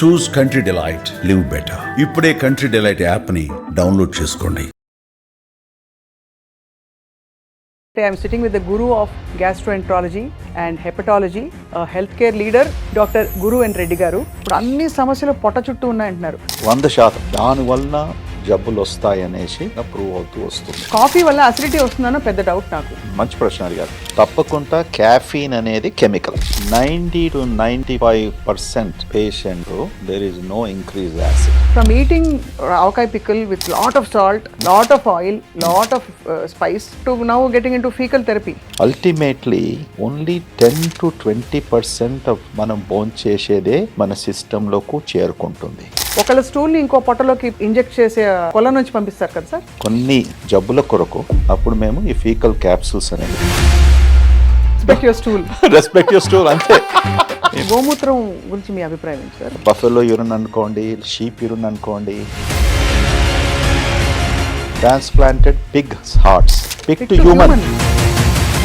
చూస్ country delight, live better. ఇప్పుడే country delight app ని download చేసుకోండి. I am sitting with the guru of gastroenterology and hepatology, a healthcare leader, Dr. Guru and Reddy garu. ఇప్పుడు అన్ని సమస్యలు పొట్ట చుట్టూ ఉన్నాయంటున్నారు. 100% దాని వలన జబ్బులు వస్తాయి అనేసి ప్రూవ్ అవుతూ వస్తుంది. కాఫీ వల్ల అసిడిటీ వస్తుందన్న పెద్ద డౌట్ నాకు. మంచి ప్రశ్న అడిగారు. తప్పకుండా క్యాఫీన్ అనేది chemical. 90 to 95% patient there is no increase acid. From eating avocai pickle with lot of salt, lot of oil, lot of spice to now getting into fecal therapy. Ultimately only 10 to 20% of మనం bone చేసేదే మన సిస్టంలోకి చేరుకుంటుంది. ఒకళ్ళ stool ని ఇంకో పొట్టలోకి inject చేసే కొల నుంచి పంపిస్తారు కదా సార్. కొన్ని జబ్బుల కొరకు అప్పుడు మేము ఈ ఫీకల్ క్యాప్సూల్స్ అనేది రెస్పెక్ట్ యువర్ స్టూల్ అంతే. గోమూత్రం గురించి మీ అభిప్రాయం ఏంటి సార్? బఫెలో యూరిన్ అనుకోండి, షీప్ యూరిన్ అనుకోండి, transplanted Pig hearts, Pig to human.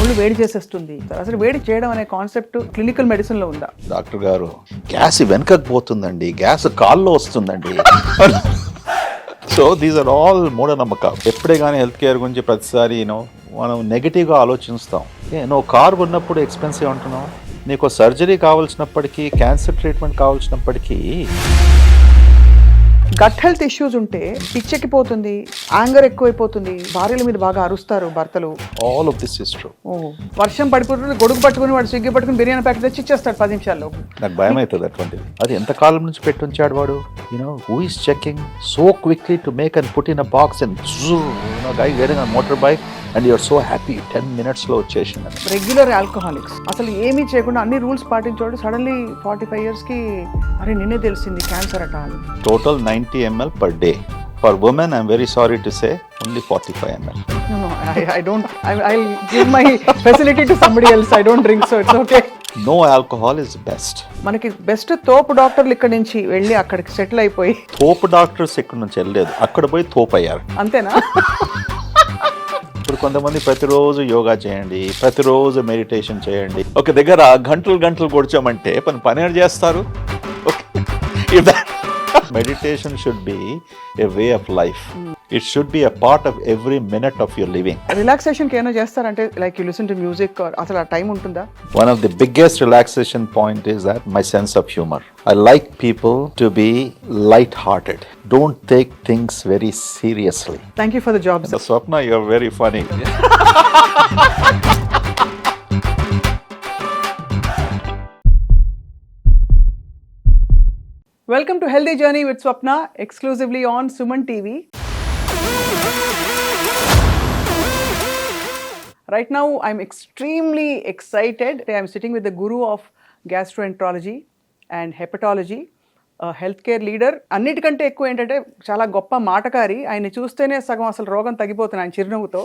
ఒళ్ళు వేడి చేసేస్తుంది. అసలు వేడి చేయడం అనే కాన్సెప్ట్ క్లినికల్ మెడిసిన్ లో ఉందా? డాక్టర్ గారు గ్యాస్ వెనకకు పోతుందండి, గ్యాస్ కాల్లో వస్తుందండి. సో దీస్ ఆర్ ఆల్ మూఢనమ్మకాలు. ఎప్పుడే కానీ హెల్త్ కేర్ గురించి ప్రతిసారి మనం నెగిటివ్గా ఆలోచిస్తాం. నువ్వు కారు ఉన్నప్పుడు ఎక్స్పెన్సివ్ అంటున్నావు, నీకు సర్జరీ కావాల్సినప్పటికీ, క్యాన్సర్ ట్రీట్మెంట్ కావాల్సినప్పటికీ. గట్ హెల్త్ ఇష్యూస్ ఉంటే పిచ్చెక్కిపోతుంది, యాంగర్ ఎక్కువైపోతుంది, భార్యల మీద బాగా అరుస్తారు భర్తలు. All of this is true. వర్షం పడిపోతుంది, గొడుగు పట్టుకుని వాడు స్విగ్గీ పట్టుకుని బిర్యానీ ప్యాకెట్ తెచ్చి ఇచ్చేస్తాడు 10 నిమిషాల్లో. నాకు భయం అవుతుంది అటువంటిది. అది ఎంత కాలం నుంచి పెట్టుంచాడు వాడు. Who is checking so quickly to make and put in a box and guy getting a motorbike and you're so happy 10 minutes లో వచ్చేసింది. రెగ్యులర్ ఆల్కహాలిక్స్ అసలు ఏమీ చేయకుండా అన్ని రూల్స్ పాటించోడు సడన్లీ 45 years కి అరే నిన్నే తెలిసింది క్యాన్సర్ అట అని. Total 90 ml per day. For women, I'm very sorry to say, only 45 ml. No, I don't. I'll give my facility to somebody else. I don't drink, so it's okay. No alcohol is best. మనకి best తోపు డాక్టర్లు ఇక్కడ నుంచి వెళ్ళి అక్కడికి settle అయిపోయి. తోపు doctors ఇక్కడ నుంచి వెళ్ళలేదు, అక్కడ పోయి తోపు అయ్యారు. అంతేనా? ఇప్పుడు కొంతమంది ప్రతిరోజు యోగా చేయండి, ప్రతిరోజు మెడిటేషన్ చేయండి, ఒక దగ్గర గంటలు కూర్చోమంటే పని చేస్తారు. Meditation should be a way of life. It should be a part of every minute of your living. Relaxation కి ఏమైనా చేస్తారంటే like you listen to music or అసలు ఆ టైం ఉంటుందా? One of the biggest relaxation point is that my sense of humor. I like people to be light-hearted. Don't take things very seriously. Thank you for the job, sir. Swapna, you're very funny. Welcome to Healthy Journey with Swapna, exclusively on SumanTV. Right now, I'm extremely excited. I'm sitting with the guru of gastroenterology and hepatology, a healthcare leader. అన్నిటికంటే ఎక్కువ ఏంటంటే చాలా గొప్ప మాటకారి. ఆయన చూస్తేనే సగం అసలు రోగం తగ్గిపోతుంది ఆయన చిరునవ్వుతో.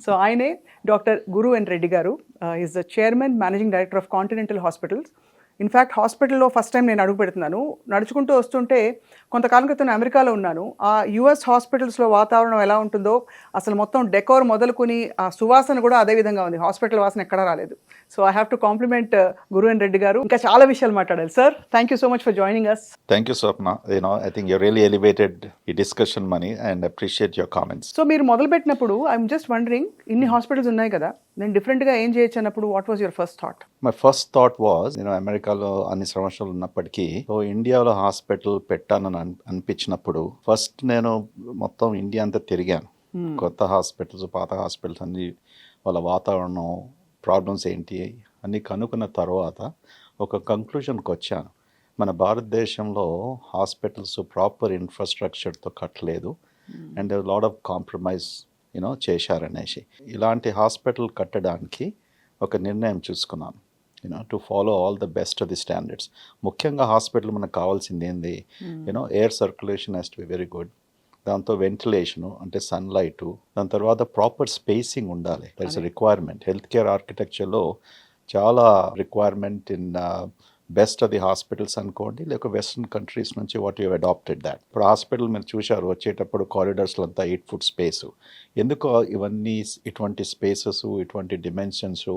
సో ఆయనే డాక్టర్ గురు అండ్ రెడ్డి గారు. Is the chairman, managing director of continental hospitals. In fact హాస్పిటల్లో ఫస్ట్ టైం నేను అడుగు పెడుతున్నాను. నడుచుకుంటూ వస్తుంటే కొంతకాలం క్రితం అమెరికాలో ఉన్నాను. ఆ యుఎస్ హాస్పిటల్స్లో వాతావరణం ఎలా ఉంటుందో అసలు మొత్తం డెకోర్ మొదలుకొని ఆ సువాసన కూడా అదే విధంగా ఉంది. హాస్పిటల్ వాసన ఎక్కడా రాలేదు. So I have to compliment Guru and Reddy garu. ఇంకా చాలా విషయాలు మాట్లాడాలి sir. Thank you so much for joining us. Thank you, Swapna. I think you really elevated the discussion money and appreciate your comments. So మీరు మొదలుపెట్టినప్పుడు I'm just wondering, ఇన్ని hospitals ఉన్నాయి కదా, నేను డిఫరెంట్గా ఏం చేయొచ్చు అన్నప్పుడు what was your first thought? My first thought was, అమెరికాలో అన్ని సంవత్సరాలు ఉన్నప్పటికీ ఇండియాలో హాస్పిటల్ పెట్టానని అనిపించినప్పుడు ఫస్ట్ నేను మొత్తం ఇండియా అంతా తిరిగాను. కొత్త హాస్పిటల్స్, పాత హాస్పిటల్స్ అన్ని, వాళ్ళ వాతావరణం, ప్రాబ్లమ్స్ ఏంటి అన్ని కనుక్కున్న తర్వాత ఒక కంక్లూజన్కి వచ్చాను. మన భారతదేశంలో హాస్పిటల్స్ ప్రాపర్ ఇన్ఫ్రాస్ట్రక్చర్తో కట్టలేదు అండ్ లాట్ ఆఫ్ కాంప్రమైజ్ చేశారనేసి. ఇలాంటి హాస్పిటల్ కట్టడానికి ఒక నిర్ణయం చూసుకున్నాను, to follow all the best of the standards. ముఖ్యంగా హాస్పిటల్ మనకు కావాల్సింది ఏంది, air circulation has to be very good. దాంతో వెంటిలేషను అంటే సన్లైటు, దాని తర్వాత ప్రాపర్ స్పేసింగ్ ఉండాలి. That's requirement. హెల్త్ కేర్ ఆర్కిటెక్చర్లో చాలా requirement in best of the hospitals అనుకోండి, లేక వెస్ట్రన్ కంట్రీస్ నుంచి వాట్ యూ అడాప్టెడ్ దాట్. ఇప్పుడు హాస్పిటల్ మీరు చూశారు వచ్చేటప్పుడు కారిడార్స్లో అంతా 8 foot స్పేసు. ఎందుకు ఇవన్నీ ఇటువంటి స్పేసెస్, ఇటువంటి డిమెన్షన్స్,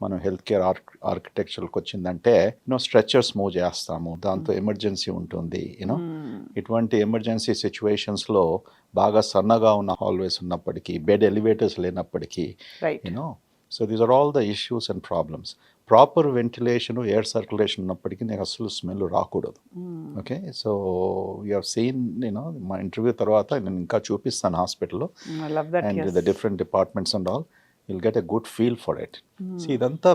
మనం హెల్త్ కేర్ ఆర్కిటెక్చర్కి వచ్చిందంటే స్ట్రెచర్స్ మూవ్ చేస్తాము, దాంతో ఎమర్జెన్సీ ఉంటుంది. ఇటువంటి ఎమర్జెన్సీ సిచ్యువేషన్స్లో బాగా సన్నగా ఉన్న హాల్వేస్ ఉన్నప్పటికీ, బెడ్ ఎలివేటర్స్ లేనప్పటికీ, so these are all the issues and problems. Proper ventilation, air circulation ఉన్నప్పటికీ నీకు అసలు స్మెల్ రాకూడదు. Okay, so you have seen మా ఇంటర్వ్యూ తర్వాత నేను ఇంకా చూపిస్తాను హాస్పిటల్లో and the different departments and all. you'll get a good feel for it. See, idantha,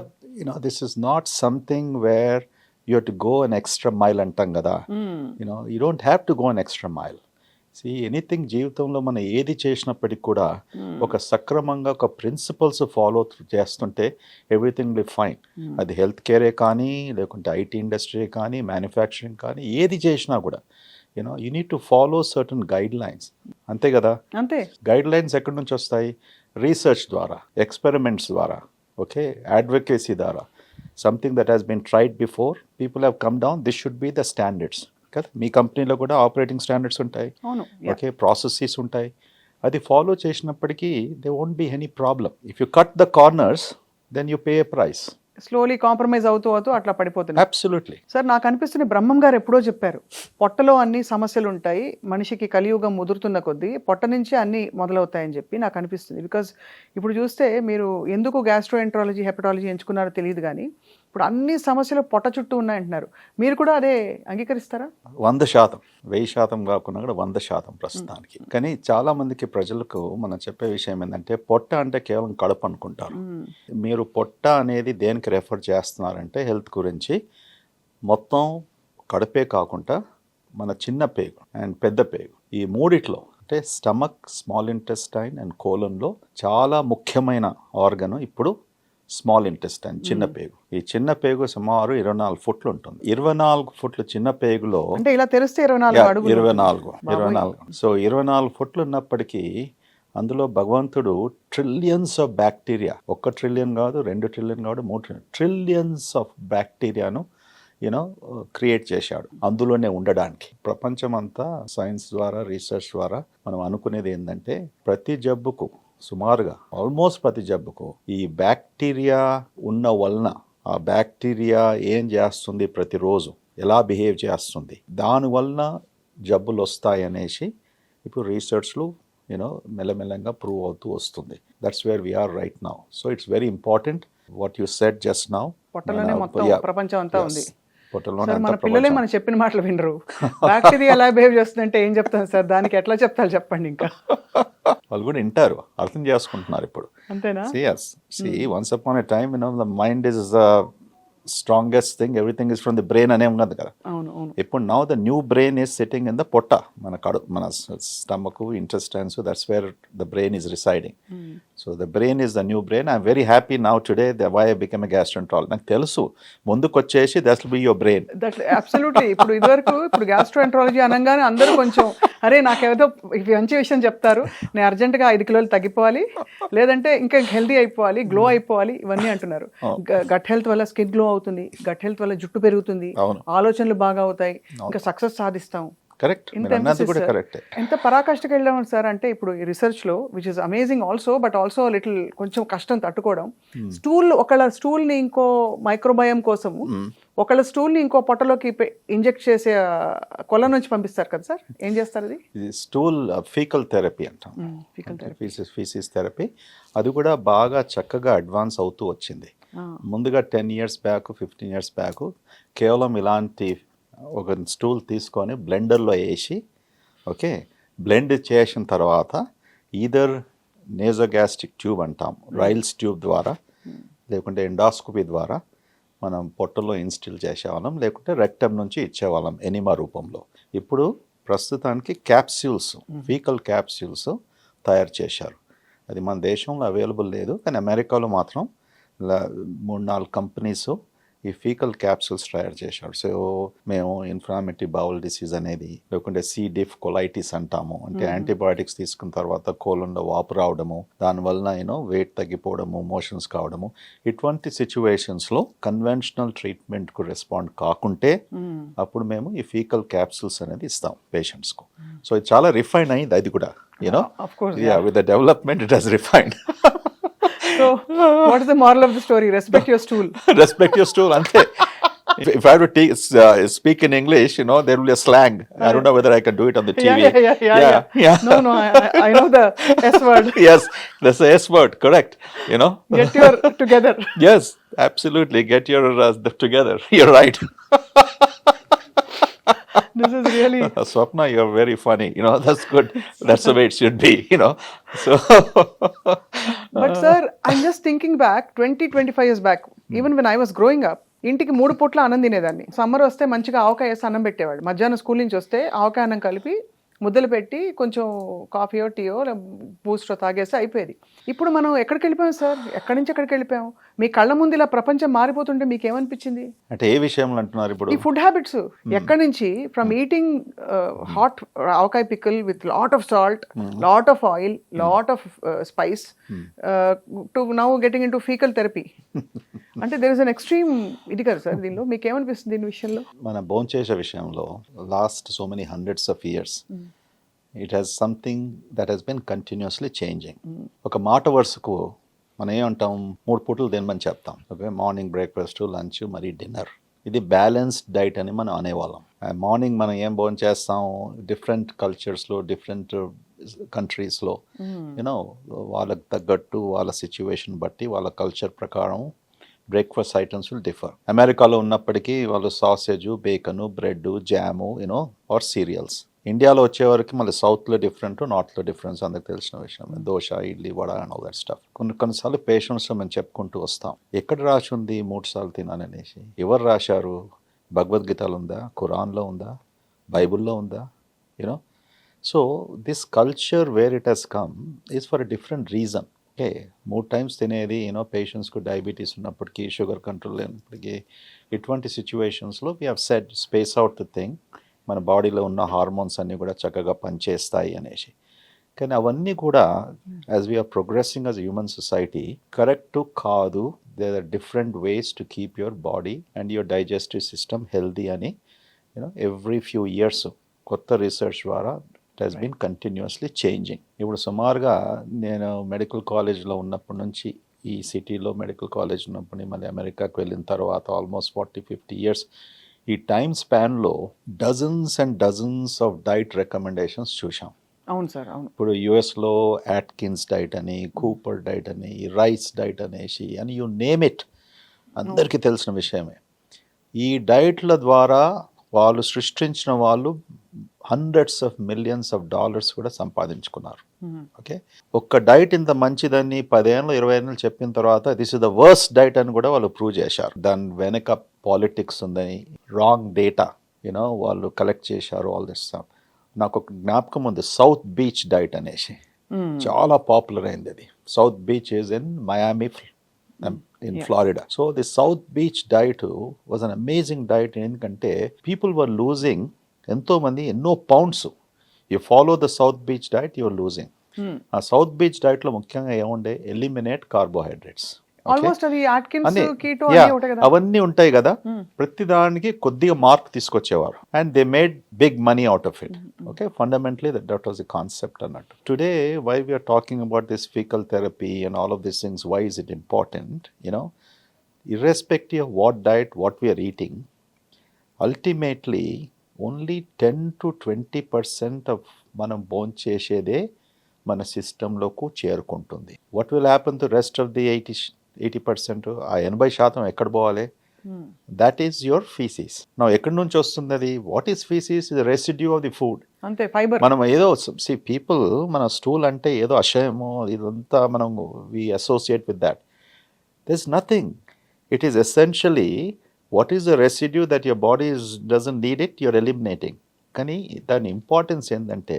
this is not something where you have to go an extra mile antam kada. You don't have to go an extra mile. See, anything జీవితంలో మనం ఏది చేసినప్పటికీ కూడా ఒక సక్రమంగా ఒక principles follow చేస్తుంటే everything will fine. అది హెల్త్ కేరే కానీ, లేకుంటే ఐటీ ఇండస్ట్రీ కానీ, మ్యానుఫ్యాక్చరింగ్ కానీ, ఏది చేసినా కూడా you need to follow certain guidelines. అంతే కదా? అంతే. గైడ్ లైన్స్ ఎక్కడి నుంచి వస్తాయి? రీసెర్చ్ ద్వారా, ఎక్స్పెరిమెంట్స్ ద్వారా, ఓకే, అడ్వకేసీ ద్వారా, something that has been tried before, people have come down, this should be the standards కదా. మీ కంపెనీలో కూడా ఆపరేటింగ్ స్టాండర్డ్స్ ఉంటాయి, ఓకే, ప్రాసెసెస్ ఉంటాయి. అది ఫాలో చేసినప్పటికీ they won't be any problem. If you cut the corners then you pay a price. Slowly compromise అవుతూ అట్లా పడిపోతుంది. అబ్సల్యూట్లీ. సార్, నాకు అనిపిస్తుంది బ్రహ్మం గారు ఎప్పుడో చెప్పారు, పొట్టలో అన్ని సమస్యలు ఉంటాయి, మనిషికి కలియుగం ముదురుతున్న కొద్దీ పొట్ట నుంచి అన్ని మొదలవుతాయని చెప్పి నాకు అనిపిస్తుంది. బికాజ్ ఇప్పుడు చూస్తే మీరు ఎందుకు గ్యాస్ట్రోఎంట్రాలజీ, హెపటాలజీ ఎంచుకున్నారో తెలియదు, కానీ ఇప్పుడు అన్ని సమస్యలు పొట్ట చుట్టూ ఉన్నాయంటున్నారు. మీరు కూడా అదే అంగీకరిస్తారా? 100%, 1000% కాకుండా కూడా 100% ప్రస్తుతానికి. కానీ చాలా మందికి ప్రజలకు మనం చెప్పే విషయం ఏంటంటే, పొట్ట అంటే కేవలం కడుపు అనుకుంటారు. మీరు పొట్ట అనేది దేనికి రెఫర్ చేస్తున్నారంటే హెల్త్ గురించి మొత్తం కడుపే కాకుండా మన చిన్న పేగు అండ్ పెద్ద పేగు, ఈ మూడిట్లో అంటే స్టమక్, స్మాల్ ఇంటెస్టైన్ అండ్ కోలన్లో చాలా ముఖ్యమైన ఆర్గన్ ఇప్పుడు స్మాల్ ఇంటెస్టైన్, చిన్న పేగు. ఈ చిన్న పేగు సుమారు 24 ఫుట్లు ఉంటుంది. 24 ఫుట్లు చిన్న పేగులో అంటే ఇలా తెలిస్తే 24. సో 24 ఫుట్లు ఉన్నప్పటికీ అందులో భగవంతుడు ట్రిలియన్స్ ఆఫ్ బ్యాక్టీరియా, 1 ట్రిలియన్ కాదు, 2 ట్రిలియన్ కాదు, 3 ట్రిలియన్స్ ఆఫ్ బ్యాక్టీరియాను క్రియేట్ చేశాడు అందులోనే ఉండడానికి. ప్రపంచమంతా సైన్స్ ద్వారా, రీసెర్చ్ ద్వారా మనం అనుకునేది ఏంటంటే, ప్రతి జబ్బుకు సుమారుగా ఆల్మోస్ట్ ప్రతి జబ్బుకు ఈ బ్యాక్టీరియా ఉన్న వలన, ఆ బ్యాక్టీరియా ఏం చేస్తుంది, ప్రతిరోజు ఎలా బిహేవ్ చేస్తుంది, దానివలన జబ్బులు వస్తాయి అనేసి ఇప్పుడు రీసెర్చ్లు మెల్లమెల్లంగా ప్రూవ్ అవుతూ వస్తుంది. That's where we are right now. So it's very important what you said just now. పొట్టలోనే మొత్తం ప్రపంచం అంతా ఉంది. మన పిల్లలే మనం చెప్పిన మాటలు వినరు. బ్యాక్టీరియా ఎలా బిహేవ్ చేస్తుందంటే ఏం చెప్తాను సార్, దానికి ఎట్లా చెప్తారు చెప్పండి. ఇంకా వాళ్ళు కూడా వింటారు, అర్థం చేసుకుంటున్నారు ఇప్పుడు. అంతేనా? Once upon a time the mind is strongest thing, everything is from the brain అనే ఉన్నది కదా. ఇప్పుడు now the new brain is sitting in the పొట్ట, మన stomach, intestines, that's where the brain is residing. So the brain is the new brain. I'm very happy now today why I become a gastroenterologist. నాకు తెలుసు ముందుకు వచ్చేసి that will be your brain. Absolutely. ఇప్పుడు ఇదివరకు ఇప్పుడు gastroenterology అనగానే అందరూ కొంచెం అరే నాకేదో మంచి విషయం చెప్తారు, నేను అర్జెంటుగా 5 కిలోలు తగ్గిపోవాలి, లేదంటే ఇంకా హెల్తీ అయిపోవాలి, గ్లో అయిపోవాలి, ఇవన్నీ అంటున్నారు. గట్ హెల్త్ వల్ల స్కిన్ గ్లో అవుతుంది, గట్ హెల్త్ వల్ల జుట్టు పెరుగుతుంది, ఆలోచనలు బాగా అవుతాయి, ఇంకా సక్సెస్ సాధిస్తాం. కరెక్ట్. ఎంత పరాకాష్ఠకి వెళ్ళాము సార్ అంటే ఇప్పుడు ఈ రీసెర్చ్ లో, which is amazing also, but also little కొంచెం కష్టం తట్టుకోవడం. ఒకళ్ళ స్టూల్ ని ఇంకో మైక్రోబయోమ్ కోసము, ఒకళ్ళ స్టూల్ ని ఇంకో పొట్టలోకి ఇంజెక్ట్ చేసే కొల నుంచి పంపిస్తారు కదా సార్, ఏం చేస్తారు? అది స్టూల్ ఫీకల్ థెరపీ అంటాం, ఫీసిస్ థెరపీ. అది కూడా బాగా చక్కగా అడ్వాన్స్ అవుతూ వచ్చింది. ముందుగా 10 years బ్యాక్, 15 years బ్యాక్ కేవలం ఇలాంటి ఒక స్టూల్ తీసుకొని బ్లెండర్లో వేసి, ఓకే, బ్లెండ్ చేసిన తర్వాత ఈదర్ నేజోగ్యాస్ట్రిక్ ట్యూబ్ అంటాం, రైల్స్ ట్యూబ్ ద్వారా, లేకుంటే ఎండాస్కోపీ ద్వారా మనం పొట్టలో ఇన్స్టిల్ చేసేవాళ్ళం, లేకుంటే రెక్టమ్ నుంచి ఇచ్చేవాళ్ళం ఎనిమా రూపంలో. ఇప్పుడు ప్రస్తుతానికి క్యాప్స్యూల్స్, ఫీకల్ క్యాప్స్యూల్స్ తయారు చేశారు. అది మన దేశంలో అవైలబుల్ లేదు, కానీ అమెరికాలో మాత్రం 3-4 కంపెనీస్ ఈ ఫీకల్ క్యాప్సూల్స్ తయారు చేశాడు. సో మేము ఇన్ఫ్లామేటరీ బౌల్ డిసీజ్ అనేది, లేకుంటే సి డిఫ్ కొలైటిస్ అంటాము, అంటే యాంటీబయాటిక్స్ తీసుకున్న తర్వాత కోలంలో వాపు రావడము, దానివల్ల వెయిట్ తగ్గిపోవడము, మోషన్స్ కావడము, ఇటువంటి సిచ్యువేషన్స్లో కన్వెన్షనల్ ట్రీట్మెంట్కు రెస్పాండ్ కాకుంటే అప్పుడు మేము ఈ ఫీకల్ క్యాప్సూల్స్ అనేది ఇస్తాం పేషెంట్స్కు. సో ఇది చాలా రిఫైన్ అయింది, అది కూడా with the development it has refined. So, what is the moral of the story? Respect your stool. Respect your stool, ante. If I have to speak in English, there will be a slang. I don't know whether I can do it on the TV. Yeah. No, I know the S word. Yes, that's the S word, correct. Get your together. Yes, absolutely. Get your together. You're right. This is really. Swapna, you're very funny. That's good. That's the way it should be, So. But sir, I'm just thinking back 25 years back, even when I was growing up, ఇంటికి 3 పూట్ల అన్నం తినేదాన్ని. Summer వస్తే మంచిగా ఆవకాయ వేసి అన్నం పెట్టేవాడు. మధ్యాహ్నం స్కూల్ నుంచి వస్తే ఆవకాయ అన్నం కలిపి ముద్దలు పెట్టి కొంచెం కాఫీయో టీయో బూస్టో తాగేస్తే అయిపోయేది. ఇప్పుడు మనం ఎక్కడికి వెళ్ళిపోయాం సార్? ఎక్కడి నుంచి ఎక్కడికి వెళ్ళిపోయాం? మీ కళ్ళ ముందు ఇలా ప్రపంచం మారిపోతుంటే మీకు ఏమనిపించింది? అంటే ఏ విషయంలో అంటున్నారు ఇప్పుడు? ఈ ఫుడ్ హ్యాబిట్స్ ఎక్కడి నుంచి, from eating hot avakaya pickle with lot of salt, lot of oil, lot of spice to now getting in to faecal therapy. అంటే దేర్ ఇస్ అన్ ఎక్స్ట్రీమ్ ఇది కదా సార్ దీనిలో. మీకు ఏమనిపిస్తుంది దీని విషయంలో? మన భోంచేసే విషయంలో last so many hundreds of years it has something that has been continuously changing. ఒక మాట వరుసకు మనం ఏమంటాం, 3 పూటలు తినమని చెప్తాం. ఓకే, మార్నింగ్ బ్రేక్ఫాస్ట్, లంచ్, మరి డిన్నర్. ఇది బ్యాలెన్స్డ్ డైట్ అని మనం అనేవాళ్ళం. మార్నింగ్ మనం ఏం భోజనం చేస్తాం, డిఫరెంట్ కల్చర్స్లో, డిఫరెంట్ కంట్రీస్లో వాళ్ళకి తగ్గట్టు, వాళ్ళ సిచ్యువేషన్ బట్టి, వాళ్ళ కల్చర్ ప్రకారం బ్రేక్ఫాస్ట్ ఐటమ్స్ విల్ డిఫర్. అమెరికాలో ఉన్నప్పటికీ వాళ్ళు sausage, bacon, bread, jam, or cereals. ఇండియాలో వచ్చేవరకు మళ్ళీ సౌత్లో డిఫరెంట్, నార్త్లో డిఫరెన్స్ అందరికి తెలిసిన విషయం. Dosa, idli, vada and all that stuff. కొన్నిసార్లు పేషెంట్స్లో మేము చెప్పుకుంటూ వస్తాం, ఎక్కడ రాసి ఉంది 3 సార్లు తినాలనేసి? ఎవరు రాశారు? భగవద్గీతలో ఉందా? ఖురాన్లో ఉందా? బైబుల్లో ఉందా? So this culture where it has come is for a different reason. Okay, 3 times తినేది పేషెంట్స్కు డయాబెటీస్ ఉన్నప్పటికీ, షుగర్ కంట్రోల్ లేనప్పటికీ, ఇటువంటి సిచ్యువేషన్స్లో we have said space out the thing. మన బాడీలో ఉన్న హార్మోన్స్ అన్నీ కూడా చక్కగా పనిచేస్తాయి అనేసి. కానీ అవన్నీ కూడా as we are progressing as human society correct కాదు. There are different ways to keep your body and your digestive system healthy అని ఎవ్రీ ఫ్యూ ఇయర్స్ కొత్త రీసెర్చ్ ద్వారా it has been continuously changing. ఇప్పుడు సుమారుగా నేను మెడికల్ కాలేజ్లో ఉన్నప్పటి నుంచి, ఈ సిటీలో మెడికల్ కాలేజ్ ఉన్నప్పటి మళ్ళీ అమెరికాకు వెళ్ళిన తర్వాత ఆల్మోస్ట్ 40-50 ఇయర్స్, ఈ టైమ్ స్పాన్లో dozens and dozens of diet recommendations చూసాం. అవును సార్, అవును. ఇప్పుడు యుఎస్లో యాట్కిన్స్ డైట్ అని, కూపర్ డైట్ అని, రైస్ డైట్ అనేసి అని, యూ నేమ్ ఇట్, అందరికీ తెలిసిన విషయమే. ఈ డైట్ల ద్వారా వాళ్ళు సృష్టించిన వాళ్ళు hundreds of millions of dollars కూడా సంపాదించుకున్నారు. ఓకే, ఒక్క డైట్ ఇంత మంచిదని 10 ఏళ్ళు 20 ఏళ్ళు చెప్పిన తర్వాత this is the worst diet అని కూడా వాళ్ళు ప్రూవ్ చేశారు. దాని వెనక పాలిటిక్స్ ఉందని, రాంగ్ డేటా వాళ్ళు కలెక్ట్ చేశారు, ఆల్ దిస్ స్టఫ్. నాకు ఒక జ్ఞాపకం ఉంది, సౌత్ బీచ్ డైట్ అనేసి చాలా పాపులర్ అయింది. అది south beach is in Miami in Florida. So the South Beach diet was an amazing diet ఎందుకంటే people were losing ఎంతో మంది ఎన్నో pounds. You follow the South Beach diet, you're losing. ఆ South Beach డైట్లో ముఖ్యంగా ఏముండే, ఎలిమినేట్ కార్బోహైడ్రేట్స్, అవన్నీ ఉంటాయి కదా. ప్రతి దానికి కొద్దిగా మార్క్ తీసుకొచ్చేవారు. And they made big money out of it. Okay, fundamentally that was the concept అన్నట్టు. Today why we are talking about this faecal therapy and all of this things, why is it important? irrespective of what diet, what we are eating, ultimately only 10-20% of మనం భోంచేసేదే మన సిస్టంలోకి చేరుకుంటుంది. What will happen to rest of the 80%? ఆ 80% ఎక్కడ పోవాలి? That is your faeces. నా ఎక్కడి నుంచి వస్తుంది అది? What is faeces? Is residue of the food. అంతే, ఫైబర్. మనం ఏదో పీపుల్ మన స్టూల్ అంటే ఏదో అసహ్యమో ఇదంతా మనం we associate with that. There is nothing. It is essentially what is the residue that your body doesn't need it, you're eliminating. కానీ దాని ఇంపార్టెన్స్ ఏంటంటే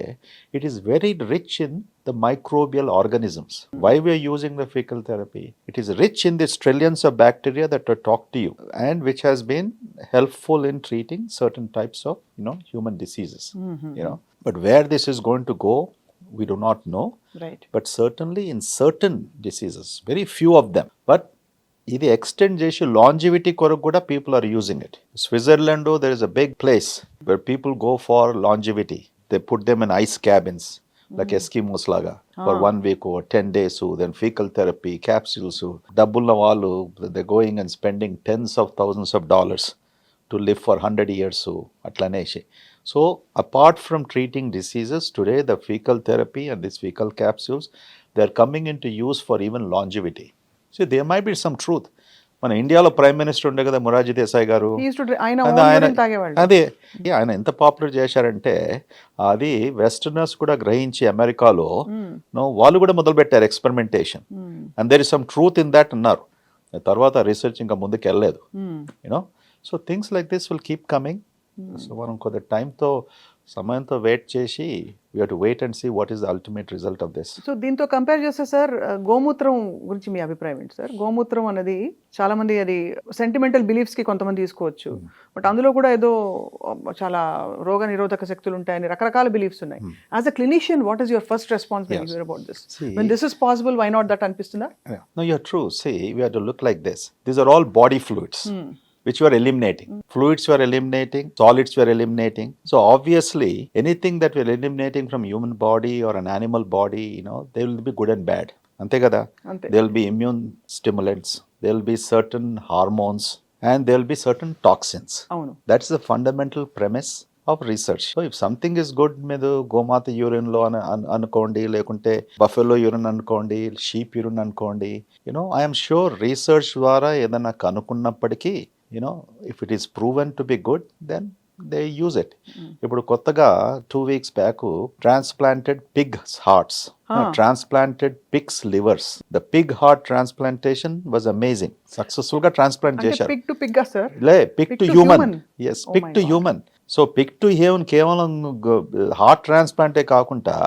it is very rich in the microbial organisms. Why we're using the fecal therapy? It is rich in this trillions of bacteria that talk to you and which has been helpful in treating certain types of human diseases. But where this is going to go, we do not know. Right. But certainly in certain diseases, very few of them. But ఇది extend చేసి longevity కొరకు కూడా people are using it. Switzerland there is a big place where people go for longevity. They put them in ice cabins like Eskimos లాగా for 1 week or 10 days, then fecal therapy, capsules. డబ్బున్న వాళ్ళు they going and spending tens of thousands of dollars to live for 100 years. అట్లనేసి. So apart from treating diseases, today the fecal therapy and these fecal capsules, they are coming into use for even longevity. See, there might be some truth. మన ఇండియాలో prime minister ఉండే కదా మొరార్జీ దేశాయ్ గారు, అదే ఆయన ఎంత popular చేశారంటే అది వెస్టర్నర్స్ కూడా గ్రహించి అమెరికాలో వాళ్ళు కూడా మొదలు పెట్టారు experimentation, and there is some truth in that అన్నారు. తర్వాత రీసెర్చ్ ఇంకా ముందుకు వెళ్ళలేదు. You know, so things like this will keep coming. So మనం కొద్ది టైంతో సమయంతో వెయిట్ చేసి we have to wait and see what is the ultimate result of this. So దీంతో కంపేర్ చేస్తే సార్, గోమూత్రం గురించి మీ అభిప్రాయం ఏంటి సార్? గోమూత్రం అనేది చాలా మంది అది సెంటిమెంటల్ బిలీఫ్స్ కి కొంతమంది తీసుకోవచ్చు, బట్ అందులో కూడా ఏదో చాలా రోగ నిరోధక శక్తులు ఉంటాయని రకరకాల బిలీఫ్స్ ఉన్నాయి. As a clinician, what is your first response when you hear about this? When this is possible, why not that అనిపిస్తుందా? No, you are true. See, we have to look like this. These are all body fluids which you are eliminating. Fluids you are eliminating, solids you are eliminating. So obviously, anything that we are eliminating from human body or an animal body, you know, they will be good and bad. Ante kada? There will be immune stimulants, there will be certain hormones, and there will be certain toxins. That's the fundamental premise of research. So if something is good, medu gomata urine lo anukondi, lekunte buffalo urine anukondi, sheep urine anukondi, you know, I am sure research dwara edana kanukunnappadiki, you know, if it is proven to be good, then they use it. ఇప్పుడు కొత్తగా 2 weeks back transplanted pigs hearts, transplanted pigs livers. The pig heart transplantation was amazing. Successful గా transplant చేశారు. pig to pig sir? లే, pig to human. Yes, pig to human. So pig to human కేవలం heart ట్రాన్స్ప్లాంటే కాకుండా,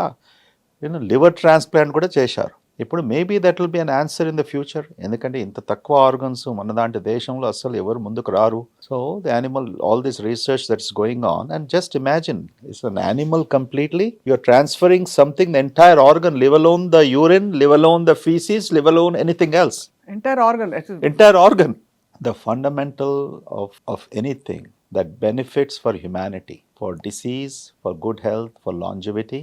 you know, liver transplant కూడా చేశారు. ఇప్పుడు maybe that will be an answer in the future. ఎందుకంటే ఇంత తక్కువ ఆర్గన్స్ మన దాంటి దేశంలో అసలు ఎవరు ముందుకు రారు. So the animal, all this research that's going on, and just imagine it's an animal completely. You are transferring something, the entire organ, leave alone the urine, leave alone the feces, leave alone anything else. Entire organ. The fundamental of anything that benefits for humanity, for disease, for good health, for longevity,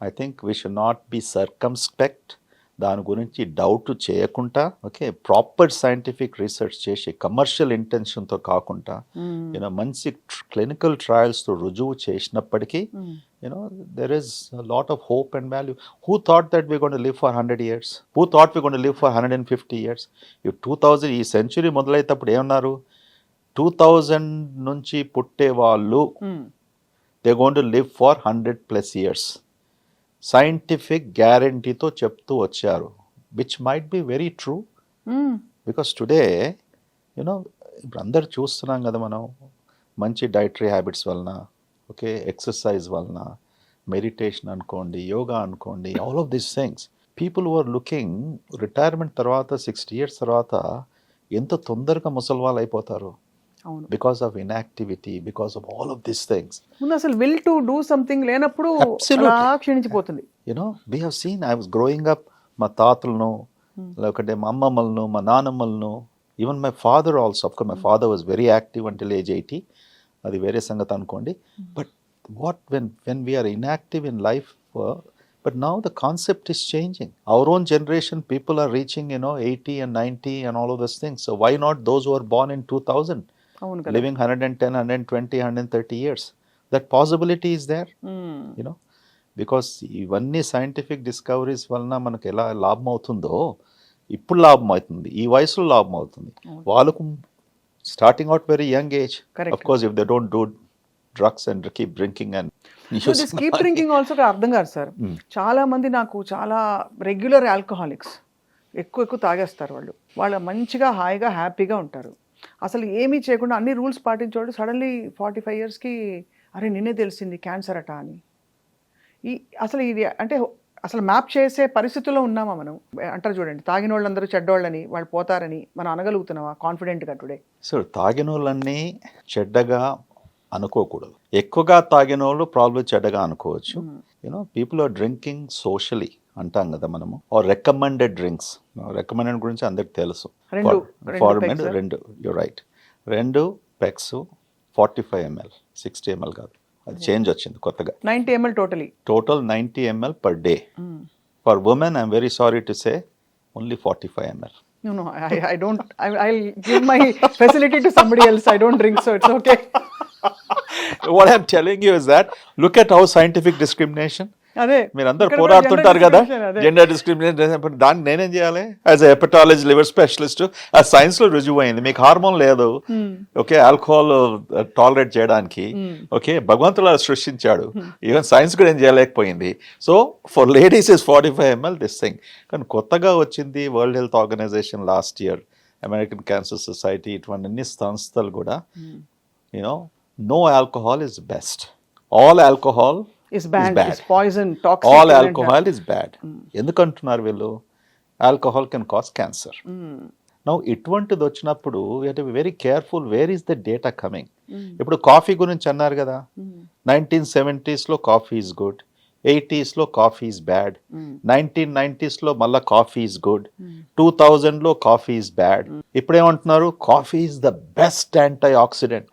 I think we should not be circumspect. దాని గురించి doubt చేయకుండా, okay, proper scientific research చేసి commercial ఇంటెన్షన్తో కాకుండా, you know, మంచి clinical ట్రయల్స్తో రుజువు చేసినప్పటికీ, you know, there is lot of hope and value. Who thought that we gonna live for 100 years? Who thought we gonna live for 150 years? ఈ 2000 ఈ century మొదలైతప్పుడు ఏమన్నారు? 2000 నుంచి పుట్టే వాళ్ళు they gonna live for 100+ years. Scientific గ్యారంటీతో చెప్తూ వచ్చారు, which might be very true. Because today, you know, ఇప్పుడు అందరు చూస్తున్నాం కదా మనం, మంచి డైటరీ హ్యాబిట్స్ వలన, ఓకే, ఎక్సర్సైజ్ వలన, మెడిటేషన్ అనుకోండి, యోగా అనుకోండి, all of these things, people who are looking retirement తర్వాత 60 years తర్వాత ఎంత తొందరగా ముసల్వాళ్ళు అయిపోతారు. Because of inactivity, because of all of these things. ముందు అసలు will to do something లేనప్పుడు అలా క్షీణించిపోతుంది. You know, we have seen, I was growing up, మా తాతలను, లేకపోతే మా అమ్మమ్మలను, మా నానమ్మలను, even my father also. Of course, my father was very active until age 80. అది వేరే సంగతి అనుకోండి. But what when we are inactive in life, but now the concept is changing. Our own generation, people are reaching, you know, 80 and 90 and all of those things. So why not those who are born in 2000? Living 110, 120, 130 years. That possibility is there, you know, because ఇవన్నీ scientific discoveries వలన మనకు ఎలా లాభం అవుతుందో ఇప్పుడు లాభం అవుతుంది, ఈ వయసులో లాభం అవుతుంది. వాళ్ళకు starting out very young age. Of course if they don't do drugs and keep drinking and keep drinking also అర్థం కాదు సార్. చాలా మంది నాకు చాలా రెగ్యులర్ ఆల్కహాలిక్స్, ఎక్కువ తాగేస్తారు వాళ్ళు మంచిగా హాయిగా హ్యాపీగా ఉంటారు. అసలు ఏమీ చేయకుండా అన్ని రూల్స్ పాటించేవాడు సడన్లీ 45 yearsకి అరే నిన్నే తెలిసింది క్యాన్సర్ అట అని. అసలు ఇది అంటే అసలు మ్యాప్ చేసే పరిస్థితుల్లో ఉన్నామా మనం? అంటారు చూడండి, తాగిన వాళ్ళందరూ చెడ్డోళ్ళని, వాళ్ళు పోతారని మనం అనగలుగుతున్నావా కాన్ఫిడెంట్గా టుడే? సో తాగిన వాళ్ళని చెడ్డగా అనుకోకూడదు. ఎక్కువగా తాగిన వాళ్ళు ప్రాబ్లం చెడ్డగా అనుకోవచ్చు. You know, people are drinking socially అంటాం కదా మనము, ఆర్ రికమెండెడ్ డ్రింక్స్. రికమెండెడ్ గురించి అందరికి తెలుసు. ఫార్మెంట్ 2, you right, 2 pegs 45 ml, 60 ml కాదు, అది చేంజ్ వచ్చింది కొత్తగా. 90 ml total 90 ml per day. For women I'm very sorry to say only 45 ml. No, I don't. I'll give my facility to somebody else. I don't drink, so it's okay. What I'm telling you is that look at how scientific discrimination. అదే మీరందరూ ఇక్కడ పోరాడుతుంటారు gender కదా discrimination, అదే. Gender discrimination. దాన్ని నేనేం చేయాలి as a hepatology liver specialist? ఆ సైన్స్ లో రుజువు అయింది. మీకు హార్మోన్ లేదు, ఓకే, ఆల్కహాల్ టాలరేట్ చేయడానికి, ఓకే, భగవంతుడు అలా సృష్టించాడు. ఈవెన్ సైన్స్ కూడా ఏం చేయలేకపోయింది. So for ladies is 45 ml this thing. కానీ కొత్తగా వచ్చింది World Health Organization last year, American Cancer Society, ఇటువంటి అన్ని సంస్థలు కూడా you know no alcohol is best. All alcohol is banned, is poison, toxic. All alcohol is bad. ఎందుకంటున్నారు వీళ్ళు? Alcohol can cause cancer. Now ఇటువంటిది వచ్చినప్పుడు we have to be very careful. Where is the data coming? ఇప్పుడు coffee గురించి అన్నారు కదా, 1970s లో coffee is good, 80s లో coffee is bad, 1990s లో మళ్ళా కాఫీ ఈజ్ గుడ్, 2000 లో కాఫీ ఈజ్ బ్యాడ్. ఇప్పుడేమంటున్నారు? Coffee is the best antioxidant.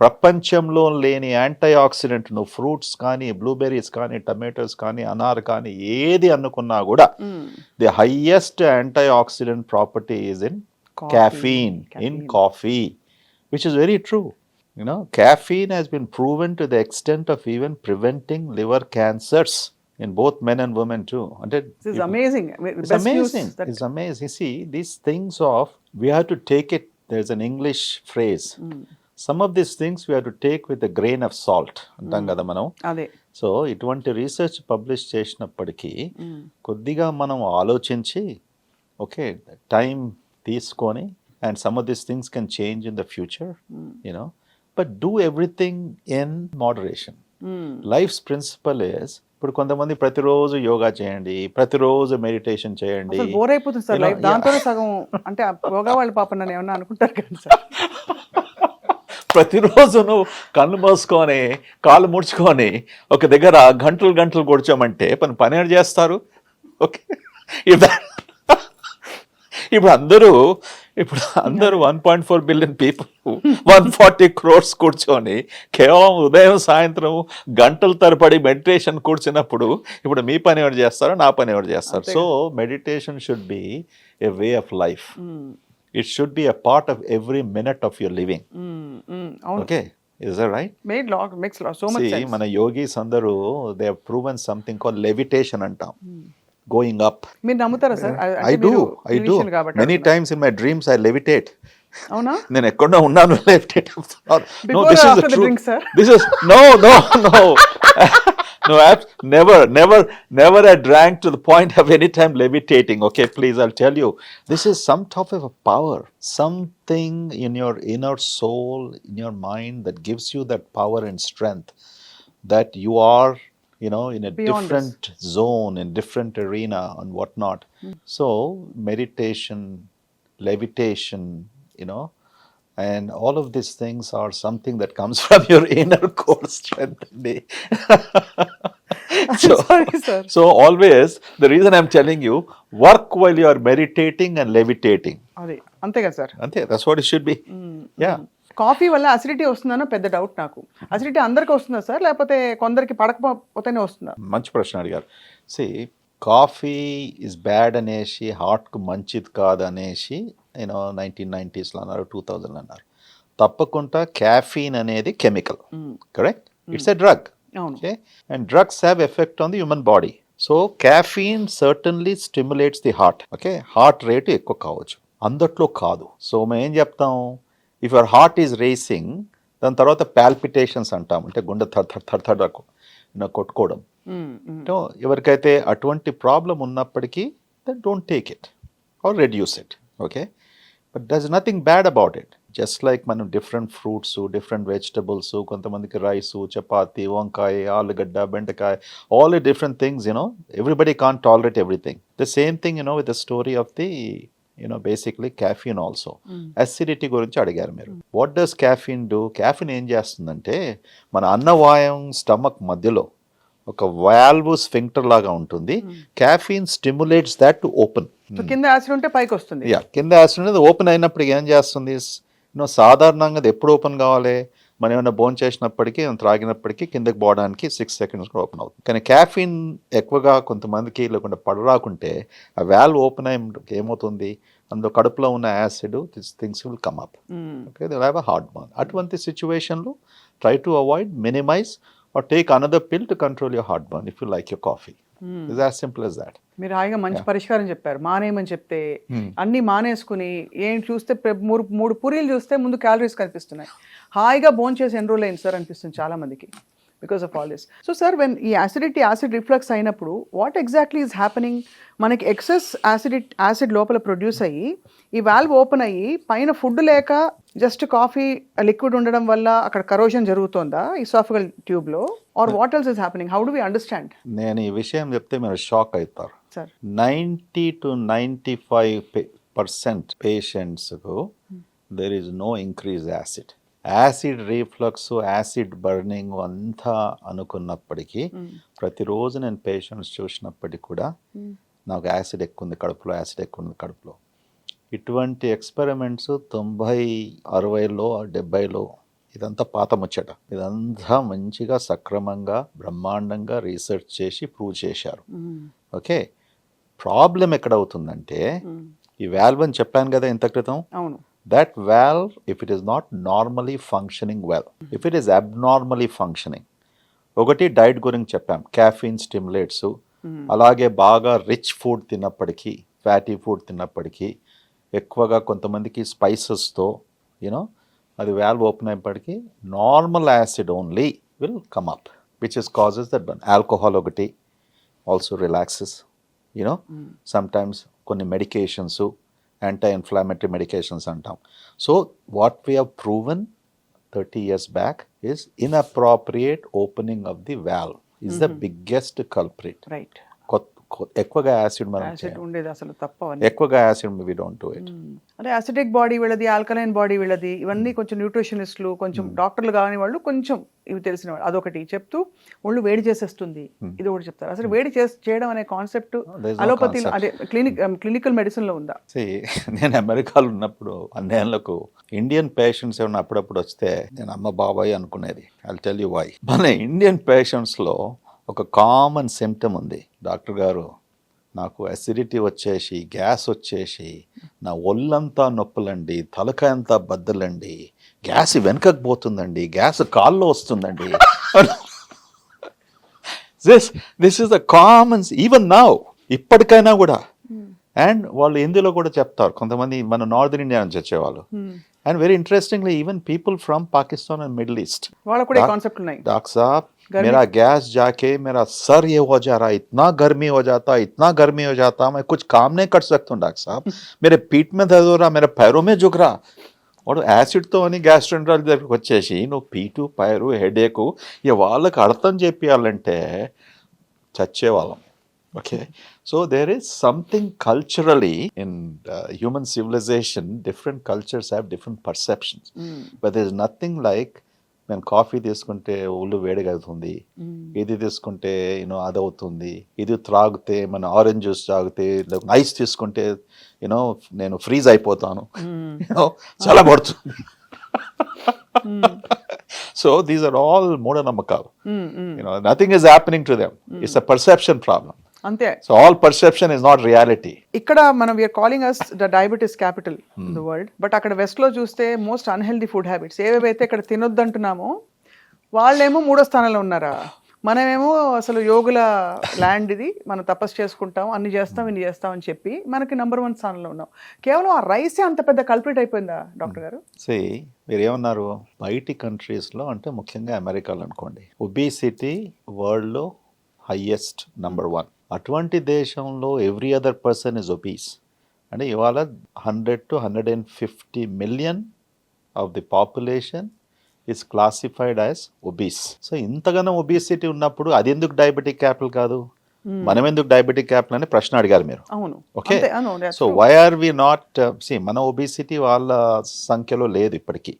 ప్రపంచంలో లేని యాంటీ ఆక్సిడెంట్ నువ్వు ఫ్రూట్స్ కానీ, బ్లూబెర్రీస్ కానీ, టమాటోస్ కానీ, అనార్ కానీ ఏది అనుకున్నా కూడా the highest antioxidant property is in caffeine in coffee, which is very true. You know, caffeine has been proven to the extent of even preventing liver cancers in both men and women too. This is amazing. It's amazing. It's amazing. You see, these things of, we have to take it, there's an English phrase, some of these things we have to take with a grain of salt అంటాం కదా మనం. So ఇటువంటి research publish చేసినప్పటికీ కొద్దిగా మనం ఆలోచించి, okay, time తీసుకొని, and some of these things can change in the future, you know, but do everything in moderation. Life's principle is, ఇప్పుడు కొంతమంది ప్రతిరోజు యోగా చేయండి, ప్రతిరోజు మెడిటేషన్ చేయండి, బోర్ అయిపోతుంది సార్ లైఫ్. దాంతోనే సగం అంటే యోగా వాళ్ళు పాపం నన్ను ఏమన్నా అనుకుంటారు కదా సార్. ప్రతిరోజు నువ్వు కళ్ళు మూసుకొని కాళ్ళు ముడుచుకొని ఒక దగ్గర గంటలు గంటలు కూర్చోమంటే పని ఏడు చేస్తారు? ఓకే, ఇప్పుడు అందరూ 1.4 billion పీపుల్ 140 crores కూర్చొని కేవలం ఉదయం సాయంత్రం గంటల తరబడి మెడిటేషన్ కూర్చున్నప్పుడు ఇప్పుడు మీ పని ఎవరు చేస్తారో, నా పని ఎవరు చేస్తారు? So meditation should be A way of life. It should be a part of every minute of your living. Okay, is that right? Makes so much sense. See, మన yogis అందరూ they have proven something called levitation అంటాం, going up. మీరు నమ్ముతారా sir? I do. Many times in my dreams I levitate. అవునా? నేను ఎక్కడో ఉన్నాను, levitate. No, this is the truth. This is no. No, never I drank to the point of any time levitating. Okay, please, I'll tell you. This is some type of a power, something in your inner soul, in your mind that gives you that power and strength that you are, you know, in a beyond different zone, in different arena and whatnot. So, meditation, levitation, you know, and all of these things are something that comes from your inner core strength. Sorry, sir. So always, the reason I'm telling you, work while you are meditating and levitating. అంతే కదా sir? అంతే, that's what it should be. Yeah. Coffee వల్ల acidity వస్తుందన్న పెద్ద doubt నాకు. Acidity అందరికి వస్తుందా sir, లేకపోతే కొందరికి పడకపోతేనే వస్తుందా? మంచి ప్రశ్న అడిగారు. కాఫీ ఇస్ బ్యాడ్ అనేసి, హార్ట్కు మంచిది కాదు అనేసి 1990s అన్నారు, 2000 అన్నారు. తప్పకుండా క్యాఫీన్ అనేది chemical, correct? It's a drug. Okay, and drugs have effect on the human body. So caffeine certainly stimulates the heart. Okay, heart rate ఎక్కువ కావచ్చు, అందట్లో కాదు. సో మేము ఏం చెప్తాం, if your heart is racing, దాని తర్వాత పాల్పిటేషన్స్ అంటాం, అంటే గుండె థర్ కొట్టుకోవడం. ఎవరికైతే అటువంటి ప్రాబ్లం ఉన్నప్పటికీ then don't take it or reduce it. Okay, but there is nothing bad about it. Just like మనం డిఫరెంట్ ఫ్రూట్స్, డిఫరెంట్ వెజిటబుల్స్, కొంతమందికి రైసు, చపాతి, వంకాయ, ఆలుగడ్డ, బెండకాయ, all the different things, everybody can't tolerate everything. The same thing with the story of the basically caffeine also. Acidity గురించి అడిగారు మీరు. What does caffeine do? caffeine ఏం చేస్తుందంటే, మన అన్నవాయం స్టమక్ మధ్యలో ఒక వాల్వ్ స్ఫింక్టర్ లాగా ఉంటుంది. caffeine stimulates that to open. కింద యాసిడ్ ఉంటే పైకి వస్తుంది. కింద యాసిడ్ అనేది ఓపెన్ అయినప్పుడు ఏం చేస్తుంది, సాధారణంగా అది ఎప్పుడు ఓపెన్ కావాలి, మనం ఏమైనా బోన్ చేసినప్పటికీ త్రాగినప్పటికీ కిందకి పోవడానికి 6 seconds కూడా ఓపెన్ అవుతుంది. కానీ క్యాఫీన్ ఎక్కువగా కొంతమందికి లేకుండా పడరాకుంటే ఆ వాల్వ్ ఓపెన్ అయ్యి ఏమవుతుంది, అందులో కడుపులో ఉన్న acid things will come up. Okay, they have a heartburn. అటువంటి సిచ్యువేషన్లో try to avoid, minimize or take another pill to control your heartburn if you like your coffee. It's as simple as that. మీరు హాయిగా మంచి పరిష్కారం చెప్పారు. మానేయమని చెప్తే అన్ని మానేసుకుని ఏం చూస్తే మూడు పూరీలు చూస్తే ముందు క్యాలరీస్ కనిపిస్తున్నాయి. హాయిగా భోంచేసి ఎన్ని రోజులు అయింది సార్ అనిపిస్తుంది చాలా మందికి because of all this. So sir when ఈ యాసిడ్ రిఫ్లక్స్ అయినప్పుడు వాట్ ఎగ్జాక్ట్లీ ఈజ్ హ్యాపెనింగ్? మనకి ఎక్సెస్ యాసిడ్ లోపల ప్రొడ్యూస్ అయ్యి ఈ వాల్వ్ ఓపెన్ అయ్యి పైన ఫుడ్ లేక జస్ట్ కాఫీ లిక్విడ్ ఉండడం వల్ల అక్కడ కరోషన్ జరుగుతుందా ఇసాఫిగల్ ట్యూబ్లో, or what else is happening? How do we understand? నేను ఈ విషయం చెప్తే మీరు షాక్ అవుతారు. సార్ 90 to 95% పేషెంట్స్కు there is no increase acid. Acid reflux, acid burning అంతా అనుకున్నప్పటికీ ప్రతిరోజు నేను పేషెంట్స్ చూసినప్పటికీ కూడా నాకు యాసిడ్ ఎక్కువ ఉంది కడుపులో, యాసిడ్ ఎక్కువ ఉంది కడుపులో. ఇటువంటి ఎక్స్పెరిమెంట్స్ 90, 60లో 70లో ఇదంతా పాత ముచ్చట. ఇదంతా మంచిగా సక్రమంగా బ్రహ్మాండంగా రీసెర్చ్ చేసి ప్రూవ్ చేశారు. ఓకే, ప్రాబ్లం ఎక్కడ అవుతుందంటే ఈ వాల్వ్ అని చెప్పాను కదా ఇంత క్రితం. అవును. That valve, if it is not normally functioning well, if it is abnormally functioning, ఒకటి డైట్ గురించి చెప్పాం, క్యాఫీన్ స్టిమ్యులేట్స్, అలాగే బాగా రిచ్ ఫుడ్ తిన్నప్పటికీ, ఫ్యాటీ ఫుడ్ తిన్నప్పటికీ, ఎక్కువగా కొంతమందికి స్పైసెస్తో యూనో అది వాల్వ్ ఓపెన్ అయ్యేప్పటికీ normal acid only will come up which is causes that burn. Alcohol ఒకటి ఆల్సో రిలాక్సెస్, యూనో సమ్టైమ్స్ కొన్ని medications, anti-inflammatory medications antam. So what we have proven 30 years back is inappropriate opening of the valve is the biggest culprit. Right. ఎక్కువగా acid ఉండేది అసలు తప్ప, ఎక్కువగా acid we don't do it. అంటే acidic body వీళ్ళది, alkaline body వీళ్ళది, ఇవన్నీ కొంచెం న్యూట్రిషనిస్టులు, కొంచెం డాక్టర్లు కాని వాళ్ళు కొంచెం ఇవి తెలిసిన వాళ్ళు అదొకటి చెప్తూ ఒళ్ళు వేడి చేసేస్తుంది ఇది ఒకటి చెప్తారు. అసలు వేడి చేయడం అనే కాన్సెప్ట్ అలోపతిలో అదే క్లినికల్ మెడిసిన్ లో ఉందా? నేను అమెరికాలో ఉన్నప్పుడు అన్నేళ్లకు ఇండియన్ పేషెంట్స్ ఏమన్నా అప్పుడప్పుడు వస్తే నేను అమ్మ బాబాయ్ అనుకునేది. I'll tell you why. మన ఇండియన్ పేషెంట్స్లో ఒక కామన్ సిమ్టమ్ ఉంది, డాక్టర్ గారు నాకు అసిడిటీ వచ్చేసి, గ్యాస్ వచ్చేసి, నా ఒళ్ళంతా నొప్పులండి, తలకాయ అంతా బద్దలండి, గ్యాస్ వెనకకు పోతుందండి, గ్యాస్ కాల్లో వస్తుందండి. This is the Commons even now, ఇప్పటికైనా కూడా. అండ్ వాళ్ళు హిందీలో కూడా చెప్తారు కొంతమంది, మన నార్దర్న్ ఇండియా నుంచి వచ్చేవాళ్ళు. And very interestingly even people from Pakistan and middle east, వాళ్ళకు కూడా కాన్సెప్ట్ ఉన్నాయి. डॉक्टर साहब मेरा गैस जाके मेरा सर ये हो जा रहा है, इतना गर्मी हो जाता, इतना गर्मी हो जाता, मैं कुछ काम नहीं कर सकता हूँ डॉक्टर साहब, मेरे पीठ में दर्द हो रहा, मेरे पैरों में झुक रहा. వాడు యాసిడ్తో అని గ్యాస్ట్రోఎంటరాలజీ దగ్గరికి వచ్చేసి నువ్వు పీటు పైరు హెడేకు ఇక వాళ్ళకి అర్థం చెప్పాలంటే చచ్చేవాళ్ళం. Okay, so there is something culturally in human civilisation, different cultures have different perceptions, but there is nothing like నేను కాఫీ తీసుకుంటే ఒళ్ళు వేడిగా అవుతుంది, ఇది తీసుకుంటే యూనో అది అవుతుంది, ఇది త్రాగితే మన ఆరెంజ్ జ్యూస్ తాగితే, ఐస్ తీసుకుంటే యూనో నేను ఫ్రీజ్ అయిపోతాను, యూనో చాలా పడుతుంది. సో దీస్ ఆర్ ఆల్ మూఢనమ్మకాలు. You know nothing is happening to them, it's a perception problem. అంతే. So all perception is not reality. ఇక్కడ మనం we are calling us the diabetes capital in the world, but అక్కడ west లో చూస్తే most unhealthy food habits ఏవేవైతే ఇక్కడ తినొద్దంటున్నామో వాళ్ళేమో 3వ స్థానంలో ఉన్నారా? మనమేమో అసలు యోగుల ల్యాండ్ ఇది, మనం తపస్సు చేసుకుంటాం, అన్ని చేస్తాం, ఇన్ని చేస్తాం అని చెప్పి మనకి నెంబర్ 1 స్థానంలో ఉన్నాం. కేవలం ఆ రైసే అంత పెద్ద కల్ప్రిట్ అయిపోయిందా డాక్టర్ గారు? మీరు ఏమన్నారు, బయటి కంట్రీస్లో అంటే ముఖ్యంగా అమెరికాలో అనుకోండి, ఒబేసిటీ వరల్డ్లో హైయెస్ట్ నెంబర్ 1. అటువంటి దేశంలో every other person is obese. అంటే ఇవాళ 100 to 150 million of the population is classified as obese. సో ఇంతగానో ఒబేసిటీ ఉన్నప్పుడు అది ఎందుకు డయాబెటిక్ క్యాపిటల్ కాదు, మనం ఎందుకు డయాబెటిక్ క్యాపిటల్ అని ప్రశ్న అడిగారు మీరు. అవును. Okay, so why are we not మన ఒబేసిటీ వాళ్ళ సంఖ్యలో లేదు ఇప్పటికీ.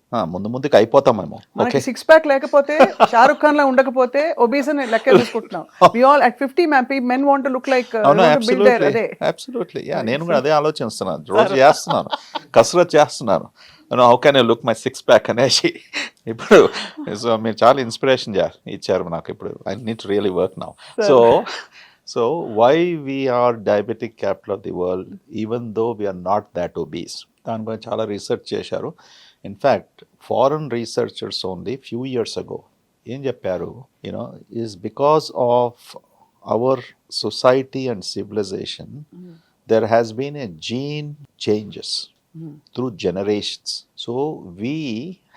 ముందుకు అయిపోతామేమో. ఓకే, 6 pack లేకపోతే షారుఖ్ ఖాన్ లా ఉండకపోతే ఒబీస్ అని లెక్క తీసుకుంటున్నాం. We all at 50 men want to look like absolutely. Yeah, నేను కూడా అదే ఆలోచిస్తున్నాను, రోజు చేస్తున్నాను, కసరత్ చేస్తున్నాను. How can I look my six pack అనేసి ఇప్పుడు సో మీరు చాలా ఇన్స్పిరేషన్ ఇచ్చారు నాకు ఇప్పుడు I need to really work now so why we're diabetic capital of the world even though we're not that obese దాని గురించి చాలా రీసెర్చ్ చేశారు. In fact foreign researchers only few years ago ఏం చెప్పారు you know is because of our society and civilization there has been a gene changes through generations. So we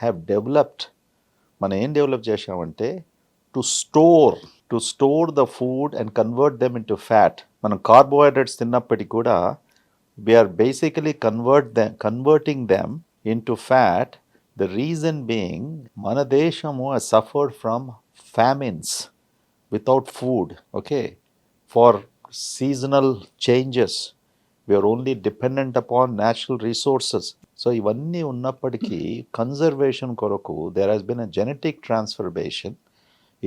have developed, మనం ఏం develop చేసామంటే to store the food and convert them into fat. మనం carbohydrates తిన్నప్పటికీ కూడా we are basically converting them into fat. The reason being మన దేశము suffered from famines without food, okay, for seasonal changes. We are only dependent upon natural resources. So ఇవన్నీ ఉన్నప్పటికీ conservation కొరకు there has been a genetic transformation.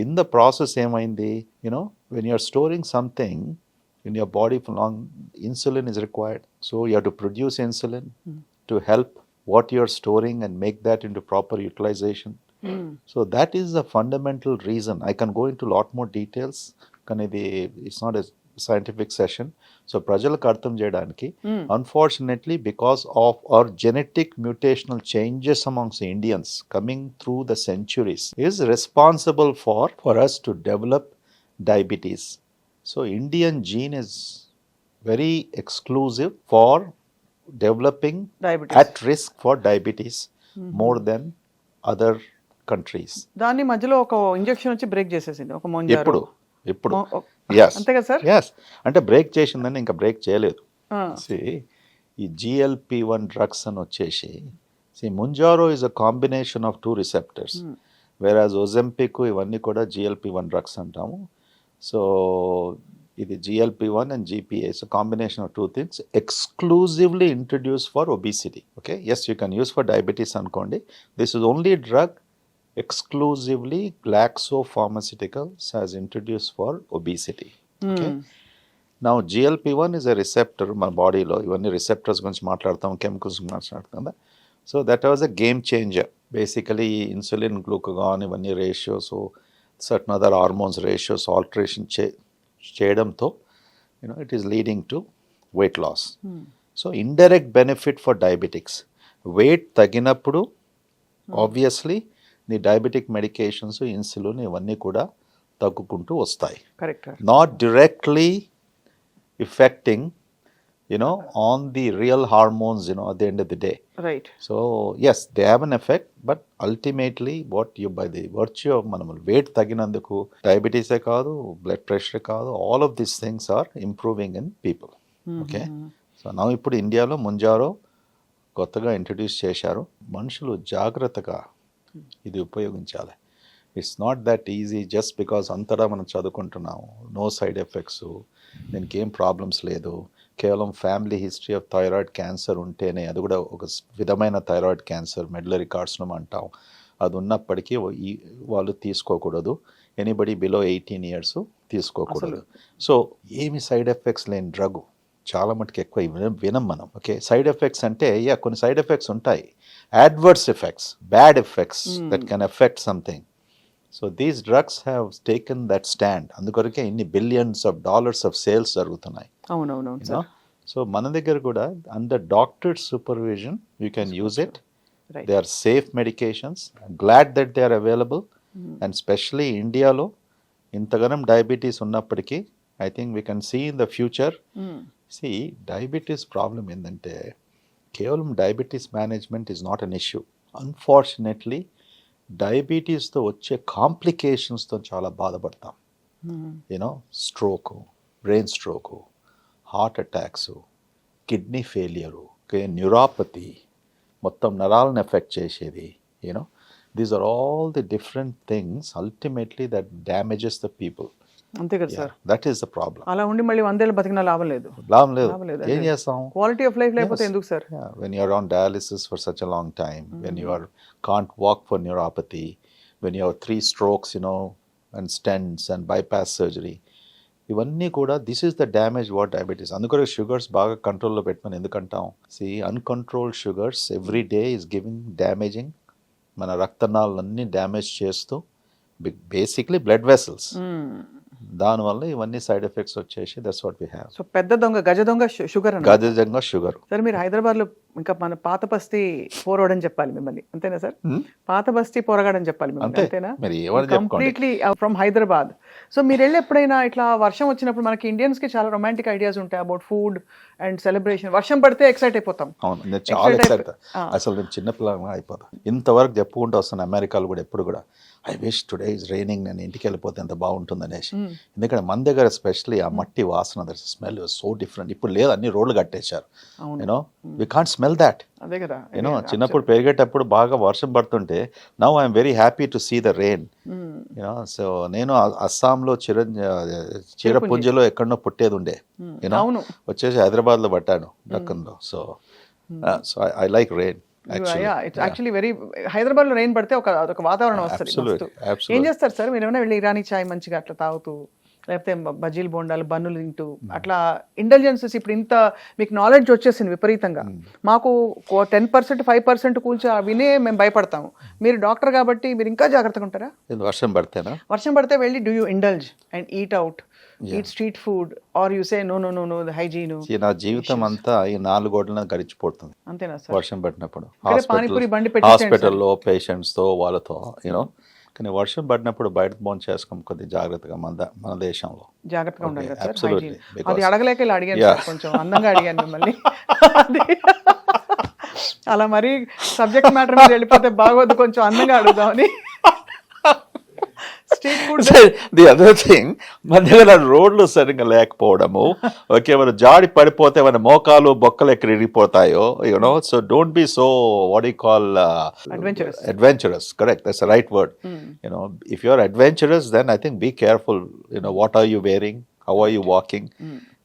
In the process ఏమైంది you know when you are storing something in your body for long, insulin is required. So you have to produce insulin to help what you are storing and make that into proper utilization. So that is the fundamental reason. I can go into a lot more details. It's not a scientific session. So prajalku artham cheyadaniki, unfortunately, because of our genetic mutational changes amongst the Indians coming through the centuries, is responsible for us to develop diabetes. So Indian gene is very exclusive for developing Diabetes. at risk for diabetes more than other countries. దాన్ని మధ్యలో ఒక injection వచ్చి break చేసేసింది ఒక మొంజారు. ఇప్పుడు అంతే కదా sir? Yes అంటే బ్రేక్ చేసిందని ఇంకా బ్రేక్ చేయలేదు. ఈ GLP-1 డ్రగ్స్ అని వచ్చేసి Mounjaro is a combination of 2 receptors, whereas Ozempic ఇవన్నీ కూడా GLP-1 డ్రగ్స్ అంటాము. సో ఇది GLP-1 and GPA is a combination of 2 things exclusively introduced for obesity. Okay, yes, you can use for diabetes అనుకోండి. This is only drug exclusively Glaxo Pharmaceuticals has introduced for obesity. Okay. Now GLP-1 is a receptor మన బాడీలో ఇవన్నీ receptors గురించి మాట్లాడతాం, chemicals మాట్లాడతాం. So that was a game changer. Basically insulin, glucagon ఇవన్నీ ratios, certain other hormones ratios alteration చేయడంతో it is leading to weight loss. So indirect benefit for diabetics, weight తగ్గినప్పుడు obviously నీ డయాబెటిక్ మెడికేషన్స్, ఇన్సులిన్ ఇవన్నీ కూడా తగ్గుకుంటూ వస్తాయి. Correct. Not directly affecting on the real hormones at the end of the day. Right. So yes, they have an effect, but ultimately what you by the virtue of manamu weight taginanduku diabetes e kaadu, blood pressure kaadu, all of these things are improving in people. Okay. So now ippudu India lo munjaro కొత్తగా introduce చేశారు. మనుషులు జాగ్రత్తగా ఇది ఉపయోగించాలి. It's not that easy just because అంతటా మనం చదువుకుంటున్నాము, no side effects, దీనికి ఏం ప్రాబ్లమ్స్ లేదు, కేవలం family history of thyroid cancer ఉంటేనే, అది కూడా ఒక విధమైన థైరాయిడ్ క్యాన్సర్ మెడ్యులరీ కార్సినోమా అంటాం, అది ఉన్నప్పటికీ వాళ్ళు తీసుకోకూడదు. ఎనీబడి బిలో 18 years తీసుకోకూడదు. సో ఏమి సైడ్ ఎఫెక్ట్స్ లేని డ్రగ్ చాలా మటుకు ఎక్కువ వినం మనం. ఓకే, సైడ్ ఎఫెక్ట్స్ అంటే కొన్ని సైడ్ ఎఫెక్ట్స్ ఉంటాయి, adverse effects, bad effects that can affect something. So these drugs have taken that stand. అందుకొరకే ఇన్ని $billions ఆఫ్ సేల్స్ జరుగుతున్నాయి. అవునవును. సో మన దగ్గర కూడా under doctor supervision you can use it. They are safe medications. Glad that they are available. And specially ఇండియాలో ఇంతగానం diabetes ఉన్నప్పటికీ I think we can see in the future. Diabetes problem ఏంటంటే కేవలం diabetes management is not an issue. Unfortunately డయాబెటీస్తో వచ్చే కాంప్లికేషన్స్తో చాలా బాధపడతాం. Stroke, brain stroke, heart attacks, kidney failure, neuropathy, మొత్తం నరాలను ఎఫెక్ట్ చేసేది. These are all the different things ultimately that damages the people. అంతే కదా sir, that is the problem. అలా ఉండి మళ్ళీ 100 ఏళ్ళు బతికినా లాభం లేదు. ఏం చేస్తాం? క్వాలిటీ ఆఫ్ లైఫ్ లేకపోతే ఎందుకు sir? When you are on dialysis for such a long time, when you are can't walk for neuropathy, when you have 3 strokes, and stents and bypass surgery, ఇవన్నీ కూడా this is the damage what diabetes. అందుకని sugars బాగా కంట్రోల్లో పెట్టమని ఎందుకంటాం, uncontrolled sugars every day is giving damaging మన రక్తనాళాలన్నీ damage చేస్తూ బేసిక్లీ బ్లడ్ వెసల్స్. దానివల్ల ఇవన్నీ సైడ్ ఎఫెక్ట్స్ వచ్చేసి that's what we have. So పెద్ద దొంగ గజ దొంగ షుగర్ అన్న గజంగా షుగర్. సార్ మీరు హైదరాబాద్లో ఇంకా మన పాత బస్తీ పోరగాడని చెప్పాలి మిమ్మల్ని, అంతేనా సార్? పాత బస్తీ పోరగాడని చెప్పాలి మిమ్మల్ని, అంతేనా? మరి ఏమని కంప్లీట్లీ ఫ్రమ్ హైదరాబాద్. సో మీరు వెళ్ళి ఎప్పుడైనా ఇట్లా వర్షం వచ్చినప్పుడు, మనకి ఇండియన్స్కి చాలా రొమాంటిక్ ఐడియాస్ ఉంటాయి అబౌట్ ఫుడ్ అండ్ సెలబ్రేషన్. వర్షం పడితే ఎక్సైట్ అయిపోతాం. అవును, నేను చాలా ఎక్సైట్. అసలు నేను చిన్నపిల్లగా అయిపోతాను. ఇంతవరకు చెప్పుకుంటూ వస్తాను అమెరికాలో కూడా ఎప్పుడు కూడా, I wish today is raining, నేను ఇంటికి వెళ్ళిపోతే ఎంత బాగుంటుంది అనేసి. ఎందుకంటే మన దగ్గర ఎస్పెషల్లీ ఆ మట్టి వాసన, దట్ స్మెల్ సో డిఫరెంట్. ఇప్పుడు లేదు, అన్ని రోడ్లు కట్టేశారు. You know we can't smell that. అదే కదా. యూనో చిన్నప్పుడు పెరిగేటప్పుడు బాగా వర్షం పడుతుంటే, now I'm very happy to see the rain. You know so నేను అస్సాంలో చీరపుంజిలో ఎక్కడనో పుట్టేది ఉండే. యూనో వచ్చేసి హైదరాబాద్లో పట్టాను దక్కన్లో. So I like rain. Actually very Hyderabad లో రెయిన్ పడితే ఒక వాతావరణం వస్తుంది. ఏం చేస్తారు సార్ మీరు? ఏమైనా వెళ్ళి ఇరానీ చాయ్ మంచిగా అట్లా తాగుతూ, లేకపోతే బజ్జీలు బోండాలు బన్నులు తింటూ అట్లా ఇంటెలిజెన్సెస్ ఇప్పుడు ఇంత మీకు నాలెడ్జ్ వచ్చేసింది విపరీతంగా. మాకు 10% 5% కూల్చా వినే మేము భయపడతాము. మీరు డాక్టర్ కాబట్టి మీరు ఇంకా జాగ్రత్తగా ఉంటారా? వర్షం పడితేనా? వర్షం పడితే వెళ్ళి do you indulge and eat out, eat street food, or you say no no no no the hygiene? నా జీవితం అంతా ఈ 4 గోడలను గడిచిపోతుంది అంతేనా సార్? వర్షం పడినప్పుడు పానీపూరి బండి హాస్పిటల్లో పేషెంట్స్తో వాళ్ళతో. యూనో కానీ వర్షం పడినప్పుడు బయట భోజనం చేసుకోం కొద్దిగా జాగ్రత్తగా. మన దేశంలో జాగ్రత్తగా ఉండాలి కదా సార్. అది అడగలేక ఇలా అడిగాను సార్, కొంచెం అందంగా అడిగాను మిమ్మల్ని. అలా మరి సబ్జెక్ట్ మ్యాటర్ మీద వెళ్ళిపోతే బాగోదు, కొంచెం అందంగా అడుగుదామని. ది అదర్ థింగ్, మన దగ్గర రోడ్లు సరిగ్గా లేకపోవడము. ఓకే, మన జాడి పడిపోతే మన మోకాలు బొక్కలు ఎక్కడ ఇరిగిపోతాయో. You know so don't be so what you call adventurous. Correct, that's the right word. You know, if you are adventurous, then I think be careful. You know, what are you wearing, how are you walking?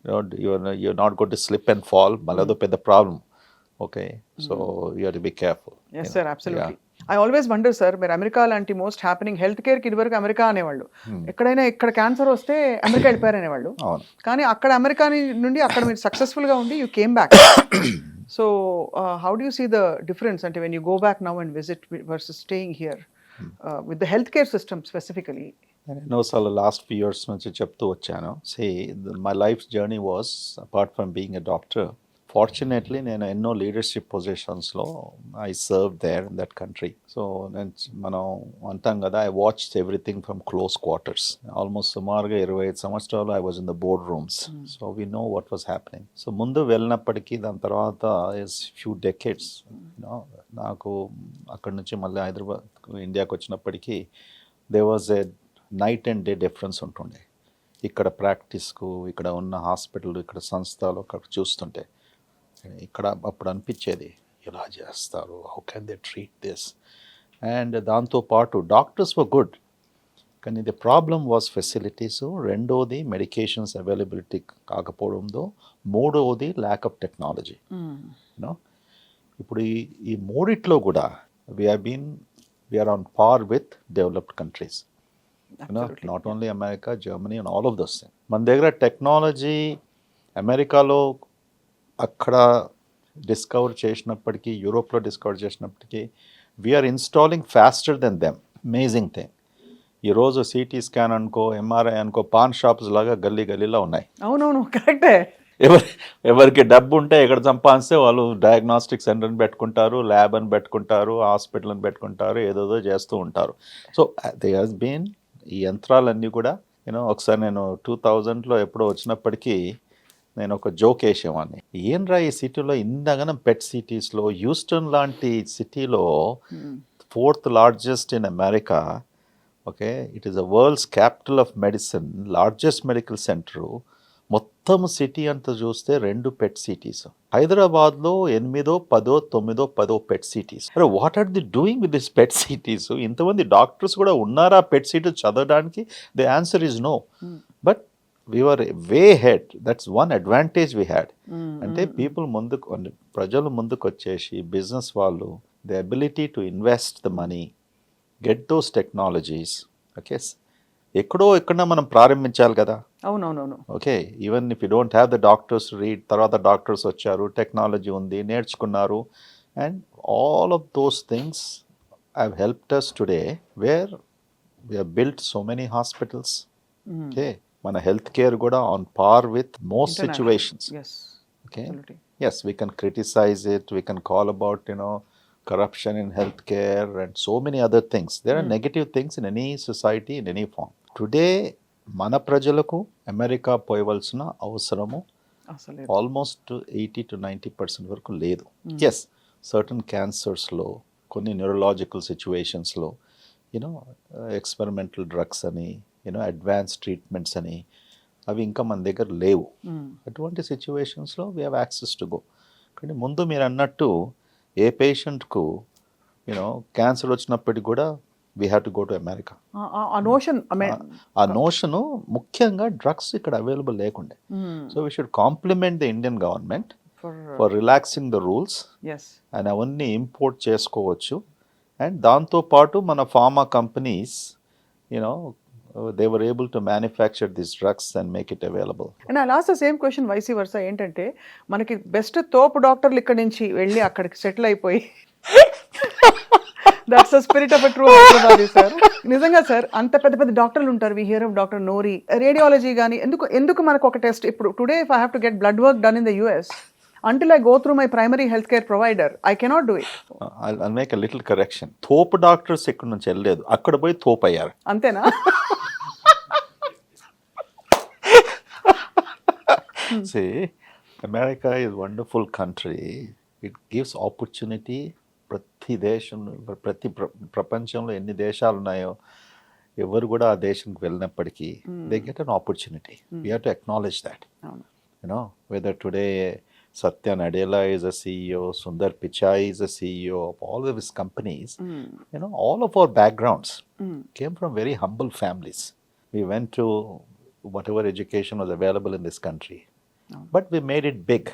You know, you're not going to slip and fall. Malado pedda problem. Okay, so you have to be careful. Yes sir, absolutely. I always wonder sir, మీరు America లాంటి most happening health కేర్కి ఇదివరకు America అనేవాళ్ళు. ఎక్కడైనా ఇక్కడ cancer వస్తే America వెళ్ళిపోయారు అనేవాళ్ళు. కానీ అక్కడ అమెరికా నుండి అక్కడ మీరు సక్సెస్ఫుల్గా ఉండి you came back. So how do you see the difference అంటే when you go back now and visit versus staying here with the health care system specifically? ఎన్నోసార్లు లాస్ట్ ఫ్యూ ఇయర్స్ నుంచి చెప్తూ వచ్చాను. My life journey was apart from being a doctor. Fortunately నేను ఎన్నో leadership పొజిషన్స్లో I serve there in that country. So మనం అంటాం కదా, I watched everything from close quarters. Almost సుమారుగా 25 సంవత్సరాలు I was in the board rooms. So we know what was happening. So ముందు వెళ్ళినప్పటికీ దాని తర్వాత ఇస్ ఫ్యూ డెకేడ్స్. నాకు అక్కడి నుంచి మళ్ళీ హైదరాబాద్ ఇండియాకి వచ్చినప్పటికీ they was a night and day difference ఉంటుండే. ఇక్కడ ప్రాక్టీస్కు, ఇక్కడ ఉన్న హాస్పిటల్, ఇక్కడ సంస్థలు అక్కడ చూస్తుంటే ఇక్కడ అప్పుడు అనిపించేది ఎలా చేస్తారు, how can they treat this. And దాంతోపాటు డాక్టర్స్ వర్ గుడ్, కానీ ది ప్రాబ్లమ్ వాజ్ ఫెసిలిటీస్. రెండోది మెడికేషన్స్ అవైలబిలిటీ కాకపోవడంతో, మూడవది ల్యాక్ ఆఫ్ టెక్నాలజీ. యూనో ఇప్పుడు ఈ మూడిట్లో కూడా we're on par with developed countries. Not only America, Germany and all of those things. మన దగ్గర టెక్నాలజీ అమెరికాలో అక్కడ డిస్కవర్ చేసినప్పటికీ, యూరోప్లో డిస్కవర్ చేసినప్పటికీ, we are installing faster than them. Amazing thing. ఈరోజు సిటీ స్కాన్ అనుకో, ఎంఆర్ఐ అనుకో, పాన్ షాప్స్ లాగా గల్లీ గల్లీలో ఉన్నాయి. అవునవును, కరెక్టే. ఎవరికి డబ్బు ఉంటే ఎక్కడ సంపాదిస్తే వాళ్ళు డయాగ్నాస్టిక్ సెంటర్ని పెట్టుకుంటారు, ల్యాబ్ అని పెట్టుకుంటారు, హాస్పిటల్ అని పెట్టుకుంటారు, ఏదేదో చేస్తూ ఉంటారు. సో దే హాస్ బీన్ ఈ యంత్రాలన్నీ కూడా. ఒకసారి నేను 2000లో ఎప్పుడో వచ్చినప్పటికీ నేను ఒక జోక్ వేసేవాడిని. ఏంట్రా ఈ సిటీలో ఇంతగానం పెట్ సిటీస్లో, హ్యూస్టన్ లాంటి సిటీలో 4th largest in America. Okay, it is the world's capital of medicine, largest medical centre. మొత్తం సిటీ అంతా చూస్తే 2 పెట్ సిటీస్. హైదరాబాద్లో 8, 10, 9, పెట్ సిటీస్. అరే what are they doing with this PET CTs? ఇంతమంది డాక్టర్స్ కూడా ఉన్నారా పెట్ సిటీ చదవడానికి? The answer is no. But we were way ahead. That's one advantage we had. అంటే people ప్రజలు ముందుకు వచ్చేసి, బిజినెస్ వాళ్ళు, the ability to invest the money, get those technologies, okay, ఎక్కడో మనం ప్రారంభించాలి కదా. అవునవునవును. Okay, even if you don't have the doctors read, తర్వాత డాక్టర్స్ వచ్చారు, టెక్నాలజీ ఉంది, నేర్చుకున్నారు, and all of those things have helped us today where we have built so many hospitals. Okay, మన హెల్త్ కేర్ కూడా on par with most situations. Yes. Okay. Absolutely. Yes, we can criticize it. We can call about, corruption in healthcare and so many other things. There are negative things in any society, in any form. Today, మన ప్రజలకు America పోయవలసిన అవసరము అసలు almost 80-90% వరకు లేదు. Yes, certain క్యాన్సర్స్లో, కొన్ని neurological సిచ్యువేషన్స్లో, experimental drugs అని, advance treatments అని, అవి ఇంకా మన దగ్గర లేవు. అటువంటి సిచ్యువేషన్స్లో we have access to go. కానీ ముందు మీరు అన్నట్టు ఏ పేషెంట్కు క్యాన్సర్ వచ్చినప్పటికి కూడా we have to go to America. ఆ నోషను ముఖ్యంగా డ్రగ్స్ ఇక్కడ అవైలబుల్ లేకుండే. So we should compliment the Indian government for relaxing the rules, and అవన్నీ ఇంపోర్ట్ చేసుకోవచ్చు. అండ్ దాంతోపాటు మన pharma companies they were able to manufacture these drugs and make it available. And I'll ask the same question vice versa. ఏంటంటే మనకి best తోపు డాక్టర్లు ఇక్కడ నుంచి వెళ్ళి అక్కడికి సెటిల్ అయిపోయి that's the spirit of a true Hyderabadi sir. నిజంగా సార్, అంత పెద్ద పెద్ద డాక్టర్లు ఉంటారు. We hear of doctor Nori, radiology కానీ. ఎందుకు మనకు ఒక టెస్ట్ ఇప్పుడు today if I have to get blood work done in the US, until I go through my primary healthcare provider, I cannot do it. I'll make a little correction. తోపు doctors ఇక్కడ నుంచి వెళ్ళలేదు, అక్కడ పోయి తోపు అయ్యారు. అంతేనా? See, America is a wonderful country. It gives opportunity. ప్రతి దేశం, ప్రపంచంలో ఎన్ని దేశాలు ఉన్నాయో ఎవరు కూడా ఆ దేశంకి వెళ్ళినప్పటికీ they get an opportunity. We have to acknowledge that. Whether today Satya Nadella is a CEO, Sundar Pichai is a CEO of all of his companies. All of our backgrounds came from very humble families. We went to whatever education was available in this country, but we made it big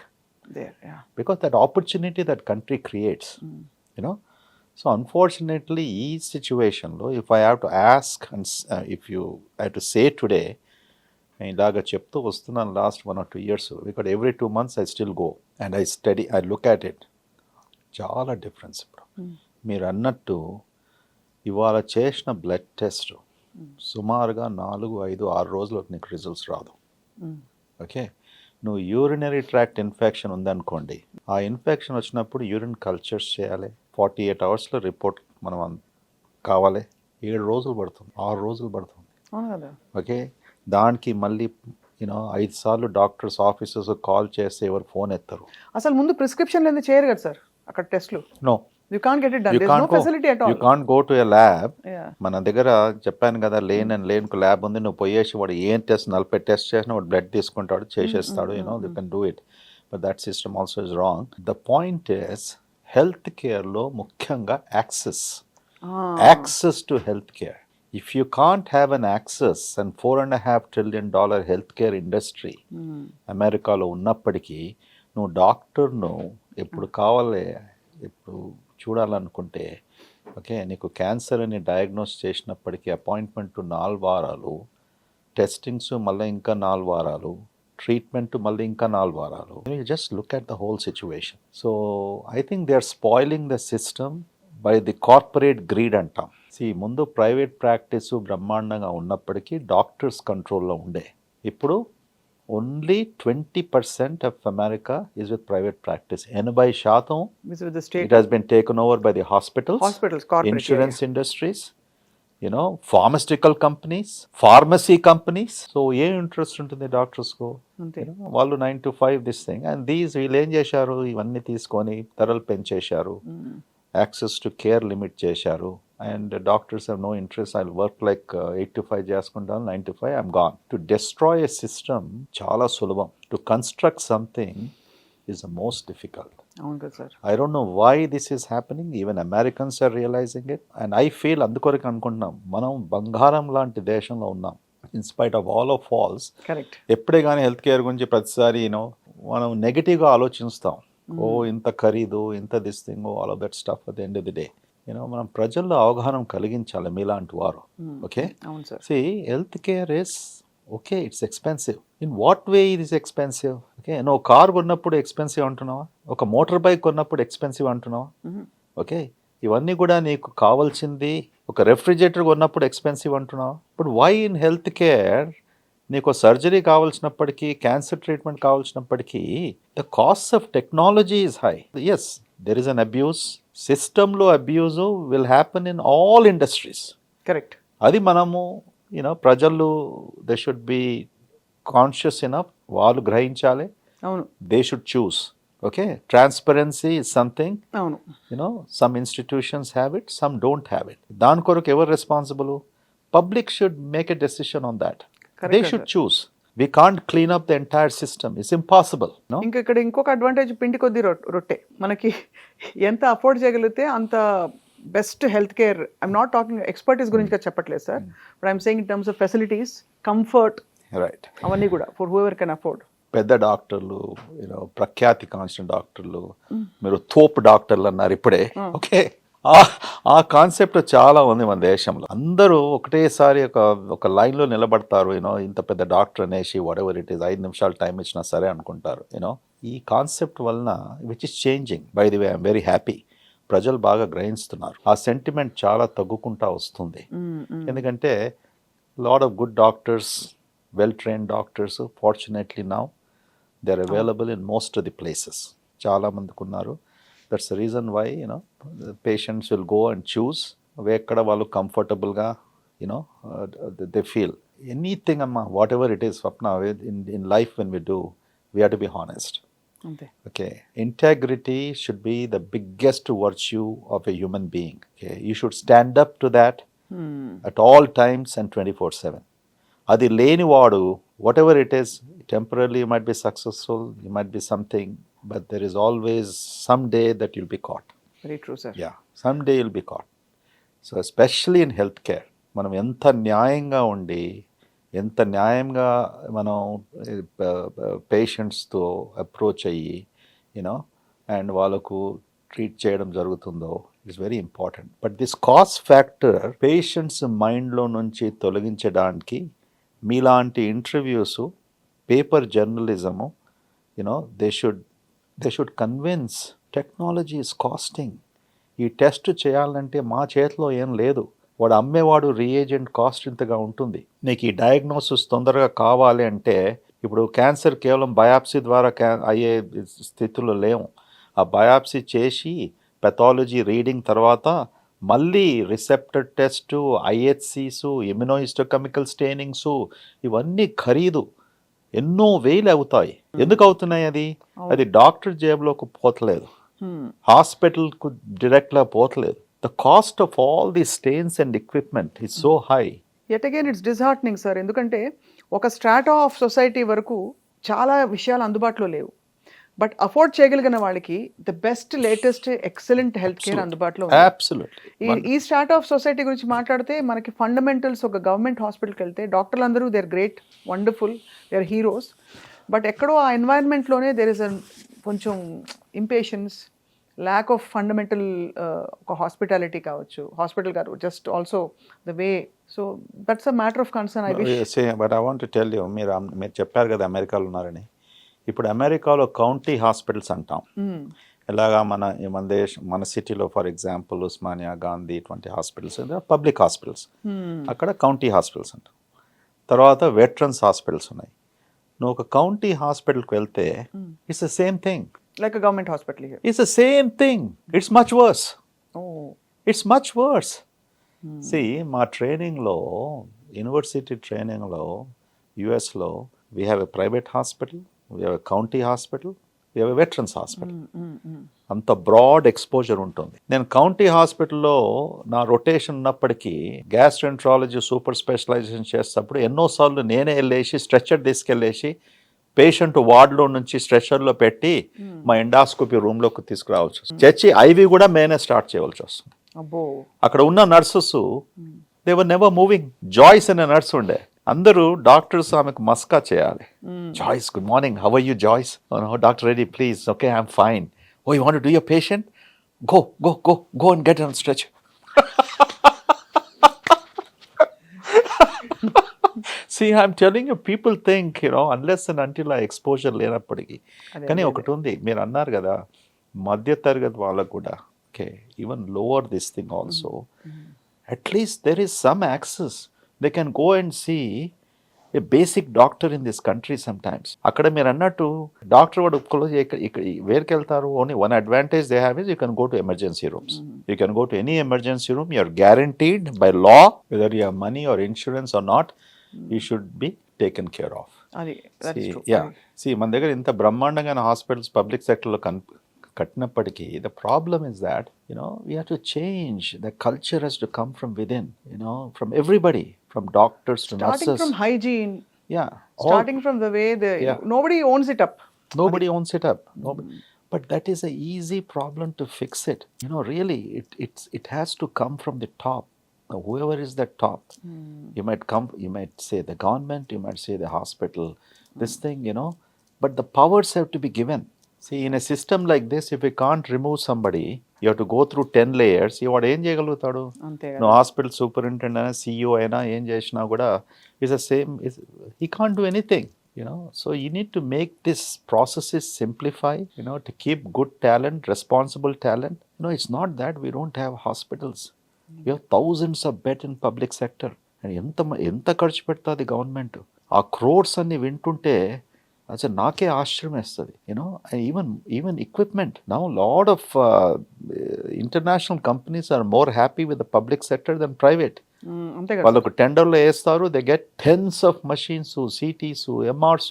there, because that opportunity that country creates. So unfortunately, each situation, if I have to ask, and if you have to say today, నేను ఇలాగ చెప్తూ వస్తున్నాను last 1 or 2 years, because every 2 months I still go and I study, I look at it. చాలా difference ఇప్పుడు. మీరు అన్నట్టు ఇవాళ చేసిన బ్లడ్ టెస్ట్ సుమారుగా 4, 5, 6 రోజులకు నీకు రిజల్ట్స్ రాదు. ఓకే, నువ్వు యూరినరీ ట్రాక్ట్ ఇన్ఫెక్షన్ ఉందనుకోండి, ఆ ఇన్ఫెక్షన్ వచ్చినప్పుడు యూరిన్ కల్చర్స్ చేయాలి. 48 hours రిపోర్ట్ మనం కావాలి. 7 రోజులు పడుతుంది, 6 రోజులు పడుతుంది. ఓకే, దానికి మళ్ళీ 5 సార్లు డాక్టర్స్ ఆఫీసర్స్ కాల్ చేస్తే ఎవరు ఫోన్ ఎత్తారు. అసలు ముందు ప్రిస్క్రిప్షన్ లేదు చేయరు కదా సార్ అక్కడ టెస్ట్లు. No, you can't get it done. There is no facility at all. You can't go to a lab. మన దగ్గర చెప్పాను కదా, లేన్కు ల్యాబ్ ఉంది. నువ్వు పోయేసి వాడు ఏం టెస్ట్ 40 టెస్ట్ చేసినా వాడు బ్లడ్ తీసుకుంటాడు, చేసేస్తాడు. You can do it, but that system also is wrong. The point is health కేర్లో ముఖ్యంగా access to health care. If you can't have an access, and $4.5 trillion healthcare industry అమెరికాలో ఉన్నప్పటికీ నువ్వు డాక్టర్ను ఎప్పుడు కావాలి, ఎప్పుడు చూడాలనుకుంటే, ఓకే, నీకు క్యాన్సర్ అని డయాగ్నోస్ చేసినప్పటికీ అపాయింట్మెంట్ 4 వారాలు, టెస్టింగ్స్ మళ్ళీ ఇంకా 4 వారాలు, ట్రీట్మెంట్ మళ్ళీ ఇంకా 4 వారాలు. You just look at the whole situation. So I think they are spoiling the system by the corporate greed అంటాం. ముందు ప్రైవేట్ ప్రాక్టీస్ బ్రహ్మాండంగా ఉన్నప్పటికీ డాక్టర్స్ కంట్రోల్లో ఉండే. ఇప్పుడు only 20% of America is with private practice. 80% it has been taken over by the hospitals, insurance industries, pharmaceutical companies, pharmacy companies. So ఏ interest ఉంటుంది డాక్టర్స్కు? వాళ్ళు 9 to 5 దిస్ థింగ్. అండ్ వీళ్ళు ఏం చేశారు, ఇవన్నీ తీసుకొని ధరలు పెంచేశారు, యాక్సెస్ టు కేర్ లిమిట్ చేశారు. And doctors have no interest. I'll work like 8 to 5 చేసుకుంటాను, 9 to 5 I'm gone. To destroy a system చాలా సులభం. To construct something is the most difficult. అవును కదా sir. I don't know why this is happening. Even Americans are realizing it. And I feel అందుకొరకు అనుకుంటున్నాం, మనం బంగారం లాంటి దేశంలో ఉన్నాం. In spite of all of faults. Correct. ఎప్పుడే కానీ హెల్త్ కేర్ గురించి ప్రతిసారి మనం నెగిటివ్గా ఆలోచిస్తాం. ఇంత ఖరీదు, ఇంత this thing, all of that stuff at the end of the day. మనం ప్రజల్లో అవగాహన కలిగించాలి మీలాంటి వారు. ఓకే, అవును sir. See health care is okay, it's expensive. In what way it is expensive? Okay, నువ్వు కార్ కొన్నప్పుడు ఎక్స్పెన్సివ్ అంటున్నావా? ఒక మోటార్ బైక్ కొన్నప్పుడు ఎక్స్పెన్సివ్ అంటున్నావా? ఓకే, ఇవన్నీ కూడా నీకు కావాల్సింది. ఒక రెఫ్రిజిరేటర్ కొన్నప్పుడు ఎక్స్పెన్సివ్ అంటున్నావా? But why in health care నీకు సర్జరీ కావాల్సినప్పటికీ, cancer treatment కావాల్సినప్పటికీ the cost of technology is high. Yes, there is an abuse. సిస్టంలో abuse will happen in all industries. Correct. అది మనము ప్రజలు they should be conscious enough, వాళ్ళు గ్రహించాలి. అవును. They should choose. Okay, transparency is something. అవును. Some institutions have it, some don't have it. దాని కొరకు ఎవరు responsible? Public should make a decision on that. They should choose. We can't clean up the entire system. It's impossible. No? ఇంకా ఇక్కడ ఇంకొక advantage, పిండి కొద్ది రొట్టె. మనకి ఎంత అఫోర్డ్ చేయగలిగితే అంత best health care. I'm not talking expertise గురించి చెప్పట్లేదు sir, but I'm saying in terms of facilities, comfort, right, అవన్నీ కూడా ఫర్ హూఎవర్ కెన్ అఫోర్డ్. పెద్ద డాక్టర్లు, ప్రఖ్యాతి కాన్స్టెంట్ డాక్టర్లు, మీరు తోపు డాక్టర్లు అన్నారు ఇప్పుడే. ఓకే, ఆ కాన్సెప్ట్ చాలా ఉంది మన దేశంలో. అందరూ ఒకటేసారి ఒక లైన్లో నిలబడతారు. ఇంత పెద్ద డాక్టర్ అనేసి వాట్ ఎవర్ ఇట్ ఈస్, 5 నిమిషాలు టైం ఇచ్చినా సరే అనుకుంటారు. ఈ కాన్సెప్ట్ వలన which is changing, by the way I'm very happy. ప్రజలు బాగా గ్రహిస్తున్నారు. ఆ సెంటిమెంట్ చాలా తగ్గుకుంటా వస్తుంది. ఎందుకంటే lot of good doctors, well trained doctors, fortunately now they are available in most of the places. చాలా మందికి ఉన్నారు. That's the reason why patients will go and choose ఎక్కడ వాళ్ళు కంఫర్టబుల్గా దే ఫీల్ ఎనీథింగ్. అమ్మా, whatever it is, Swapna, in life when we do, we have to be honest. Okay, integrity should be the biggest virtue of a human being. Okay, you should stand up to that at all times and 24/7. అది లేనివాడు, whatever it is, temporarily you might be successful, you might be something, but there is always some day that you'll be caught. Very true, sir. Yeah, someday you'll be caught. So especially in healthcare, మనం ఎంత న్యాయంగా ఉండి, ఎంత న్యాయంగా మనం పేషెంట్స్తో approach అయ్యి and వాళ్ళకు ట్రీట్ చేయడం జరుగుతుందో, it's very important. But this cost factor patients మైండ్లో నుంచి తొలగించడానికి మీలాంటి interviews, paper journalism, they should convince technology is costing. ఈ టెస్ట్ చేయాలంటే మా చేతిలో ఏం లేదు. వాడు అమ్మేవాడు రీఏజెంట్ కాస్ట్ ఇంతగా ఉంటుంది. నీకు ఈ డయాగ్నోసిస్ తొందరగా కావాలి అంటే, ఇప్పుడు క్యాన్సర్ కేవలం బయాప్సీ ద్వారా అయ్యే స్థితిలో లేవు. ఆ బయాప్సీ చేసి పెథాలజీ రీడింగ్ తర్వాత మళ్ళీ రిసెప్టర్ టెస్టు, ఐహెచ్సిసు, ఇమ్యునోహిస్టోకెమికల్ స్టెయినింగ్స్, ఇవన్నీ ఖరీదు ఎన్నో వేలు అవుతాయి. ఎందుకు అవుతున్నాయి? అది డాక్టర్ జేబులోకి పోతలేదు, హాస్పిటల్కు డైరెక్ట్గా పోతలేదు. The cost of all these stains and equipment is so high. Yet again, it's disheartening, sir. ఎందుకంటే ఒక స్ట్రాటా ఆఫ్ సొసైటీ వరకు చాలా విషయాలు అందుబాటులో లేవు. బట్ అఫోర్డ్ చేయగలిగిన వాళ్ళకి the best, latest, excellent health care అందుబాటులో ఉంది. Absolutely. ఈ స్ట్రాటా ఆఫ్ సొసైటీ గురించి మాట్లాడితే మనకి ఫండమెంటల్స్, ఒక గవర్నమెంట్ హాస్పిటల్కి వెళ్తే డాక్టర్లు అందరూ they are great, wonderful, they are heroes. But ఎక్కడో ఆ ఎన్వైరన్మెంట్లోనే దేర్ ఇస్ కొంచెం ఇంపేషన్స్, ల్యాక్ ఆఫ్ ఫండమెంటల్, ఒక హాస్పిటాలిటీ కావచ్చు, హాస్పిటల్ గారు just also the way. So that's a matter of concern. I wish. But I want to tell you, మీరు చెప్పారు కదా అమెరికాలో ఉన్నారని. ఇప్పుడు అమెరికాలో కౌంటీ హాస్పిటల్స్ అంటాం. ఇలాగా మన సిటీలో ఫర్ ఎగ్జాంపుల్ ఉస్మానియా, గాంధీ, ఇటువంటి హాస్పిటల్స్ పబ్లిక్ హాస్పిటల్స్. అక్కడ కౌంటీ హాస్పిటల్స్ అంటాం. తర్వాత వెటరన్స్ హాస్పిటల్స్ ఉన్నాయి. నువ్వు ఒక కౌంటీ హాస్పిటల్కి వెళ్తే it's the same thing. Like a government hospital here. It's the same thing. It's much worse. Oh. It's much worse. See, మా ట్రైనింగ్లో, యూనివర్సిటీ ట్రైనింగ్లో, యుఎస్లో, we have a private hospital, we have a county hospital, we have a veterans hospital. అంత broad exposure ఉంటుంది. నేను county హాస్పిటల్లో నా rotation ఉన్నప్పటికీ గ్యాస్ట్రెంట్రాలజీ సూపర్ స్పెషలైజేషన్ చేసేటప్పుడు ఎన్నోసార్లు నేనే వెళ్ళేసి స్ట్రెచ్చర్ తీసుకెళ్ళేసి పేషెంట్ వార్డులో నుంచి స్ట్రెచర్లో పెట్టి మా ఎండాస్కోపీ రూమ్లోకి తీసుకురావచ్చు. చచ్చి ఐవి కూడా మేనే స్టార్ట్ చేయవలసి వస్తుంది. అక్కడ ఉన్న nurses they were never moving. Joyce అనే నర్స్ ఉండే, అందరూ డాక్టర్స్ ఆమెకు మస్కా చేయాలి. Joyce, good morning, how are you Joyce? Doctor Reddy, please, okay, I'm fine. Oh, you want to do your patient? Go and get on stretcher. See, I'm telling you, people think, unless and until ఆ exposure లేనప్పటికీ. కానీ ఒకటి ఉంది, మీరు అన్నారు కదా, మధ్య తరగతి వాళ్ళకు కూడా, okay, even lower this thing also, at least there is some access. They can go and see a basic doctor in this country sometimes. అక్కడ మీరు అన్నట్టు డాక్టర్ వాడు ఇక్కడ వేరుకి వెళ్తారు. Only one advantage they have is you can go to emergency rooms. You can go to any emergency room. You are guaranteed by law, whether you have money or insurance or not, you should be taken care of. మన దగ్గర ఇంత బ్రహ్మాండంగా hospitals public సెక్టర్లో కట్టినప్పటికీ the problem is that we have to change the culture has to come from within, from everybody, from doctors to nurses. Starting from hygiene. Yeah. Starting from the way nobody owns it up. Nobody owns it up. Nobody. But that is an easy problem to fix it. Really, it has to come from the top. Now, whoever is the top, you might say the government, you might say the hospital, this thing, but the powers have to be given. See, in a system like this, if you can't remove somebody, you have to go through 10 layers. వాడు ఏం చేయగలుగుతాడు? నువ్వు hospital superintendent అయినా, CEO అయినా, ఏం చేసినా కూడా is the same. He can't do anything. So you need to make this processes simplify, to keep good talent, responsible talent. It's not that we don't have hospitals. We have thousands of beds in public sector. And ఎంత ఖర్చు పెడుతుంది government? ఆ క్రోర్స్ అన్ని వింటుంటే అసలు నాకే ఆశ్చర్యం వేస్తుంది. Even equipment. Now lot of international companies are more happy with the public sector than private. వాళ్ళకు టెండర్లో వేస్తారు, they get tens of machines, CTs, MRs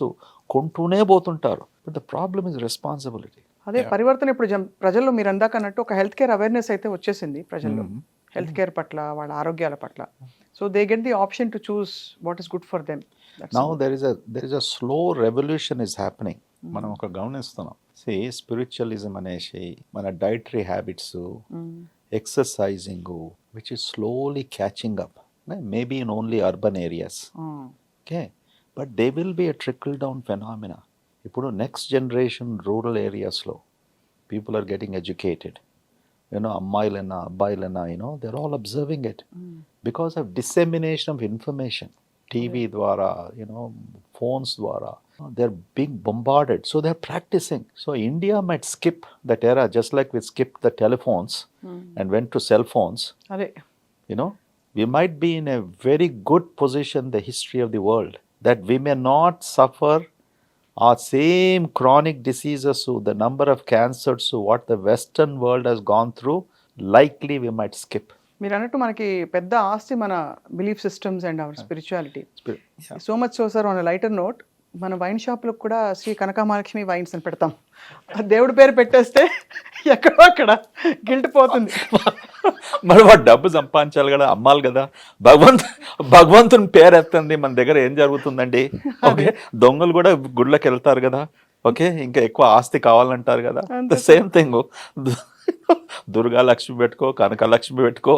కొంటూనే పోతుంటారు. But the problem is responsibility. అదే పరివర్తన ఇప్పుడు ప్రజల్లో మీరు అందాక అన్నట్టు ఒక హెల్త్ కేర్ అవేర్నెస్ అయితే వచ్చేసింది ప్రజల్లో, హెల్త్ కేర్ పట్ల, వాళ్ళ ఆరోగ్యాల పట్ల. So they get the option to choose what is good for them. Now there is a slow revolution is happening. మనం ఒక గమనిస్తున్నాం. See, spiritualism అనేసి, మన dietary habits, exercising, which is slowly catching up. Maybe in only urban areas. Okay, but there will be a trickle down phenomena. ఇప్పుడు next generation rural areas లో people are getting educated. అమ్మాయిలైనా అబ్బాయిలైనా, they're all observing it because of dissemination of information. TV ద్వారా, phones ద్వారా, they're being bombarded. So they're practicing. So India might skip that era, just like we skipped the telephones and went to cell phones. We might be in a very good position in the history of the world that we may not suffer our same chronic diseases, the number of cancers, what the Western world has gone through. Likely we might skip. మీరు అన్నట్టు మనకి పెద్ద ఆస్తి మన belief systems and hour spirituality. So much so sir, on lighter note, మన wine షాప్లకు కూడా Shri Kanakamahalakshmi wines అని పెడతాం. దేవుడి పేరు పెట్టేస్తే ఎక్కడో అక్కడ గిల్ట్ పోతుంది. మరి వాడు డబ్బు సంపాదించాలి కదా, అమ్మాలి కదా. భగవంతుని పేరు ఎత్తండి, మన దగ్గర ఏం జరుగుతుందండి? ఓకే, దొంగలు కూడా గుళ్ళకి వెళ్తారు కదా. ఓకే, ఇంకా ఎక్కువ ఆస్తి కావాలంటారు కదా. The same thing, Durga Lakshmi పెట్టుకో, కనకలక్ష్మి పెట్టుకో,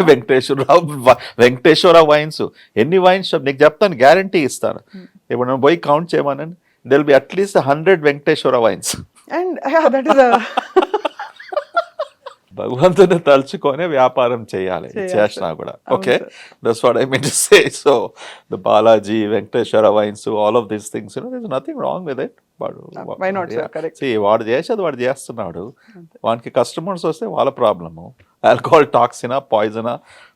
వెంకటేశ్వర వైన్స్. ఎన్ని వైన్స్ నీకు చెప్తాను, గ్యారంటీ ఇస్తాను. ఇప్పుడు నేను పోయి కౌంట్ చేయమనండి, there will be at least 100 Venkateswara wines. And that is భగవంతుని తలుచుకొని వ్యాపారం చేయాలి, చేసినా కూడా. Okay, that's what I mean to say. So the Balaji, Venkateswara wines, all of these things, there is nothing wrong with it. వాడు చేసేది వాడు చేస్తున్నాడు. వానికి కస్టమర్స్ వస్తే వాళ్ళ ప్రాబ్లము. ఆల్కహాల్ టాక్సినా, పాయిజనా,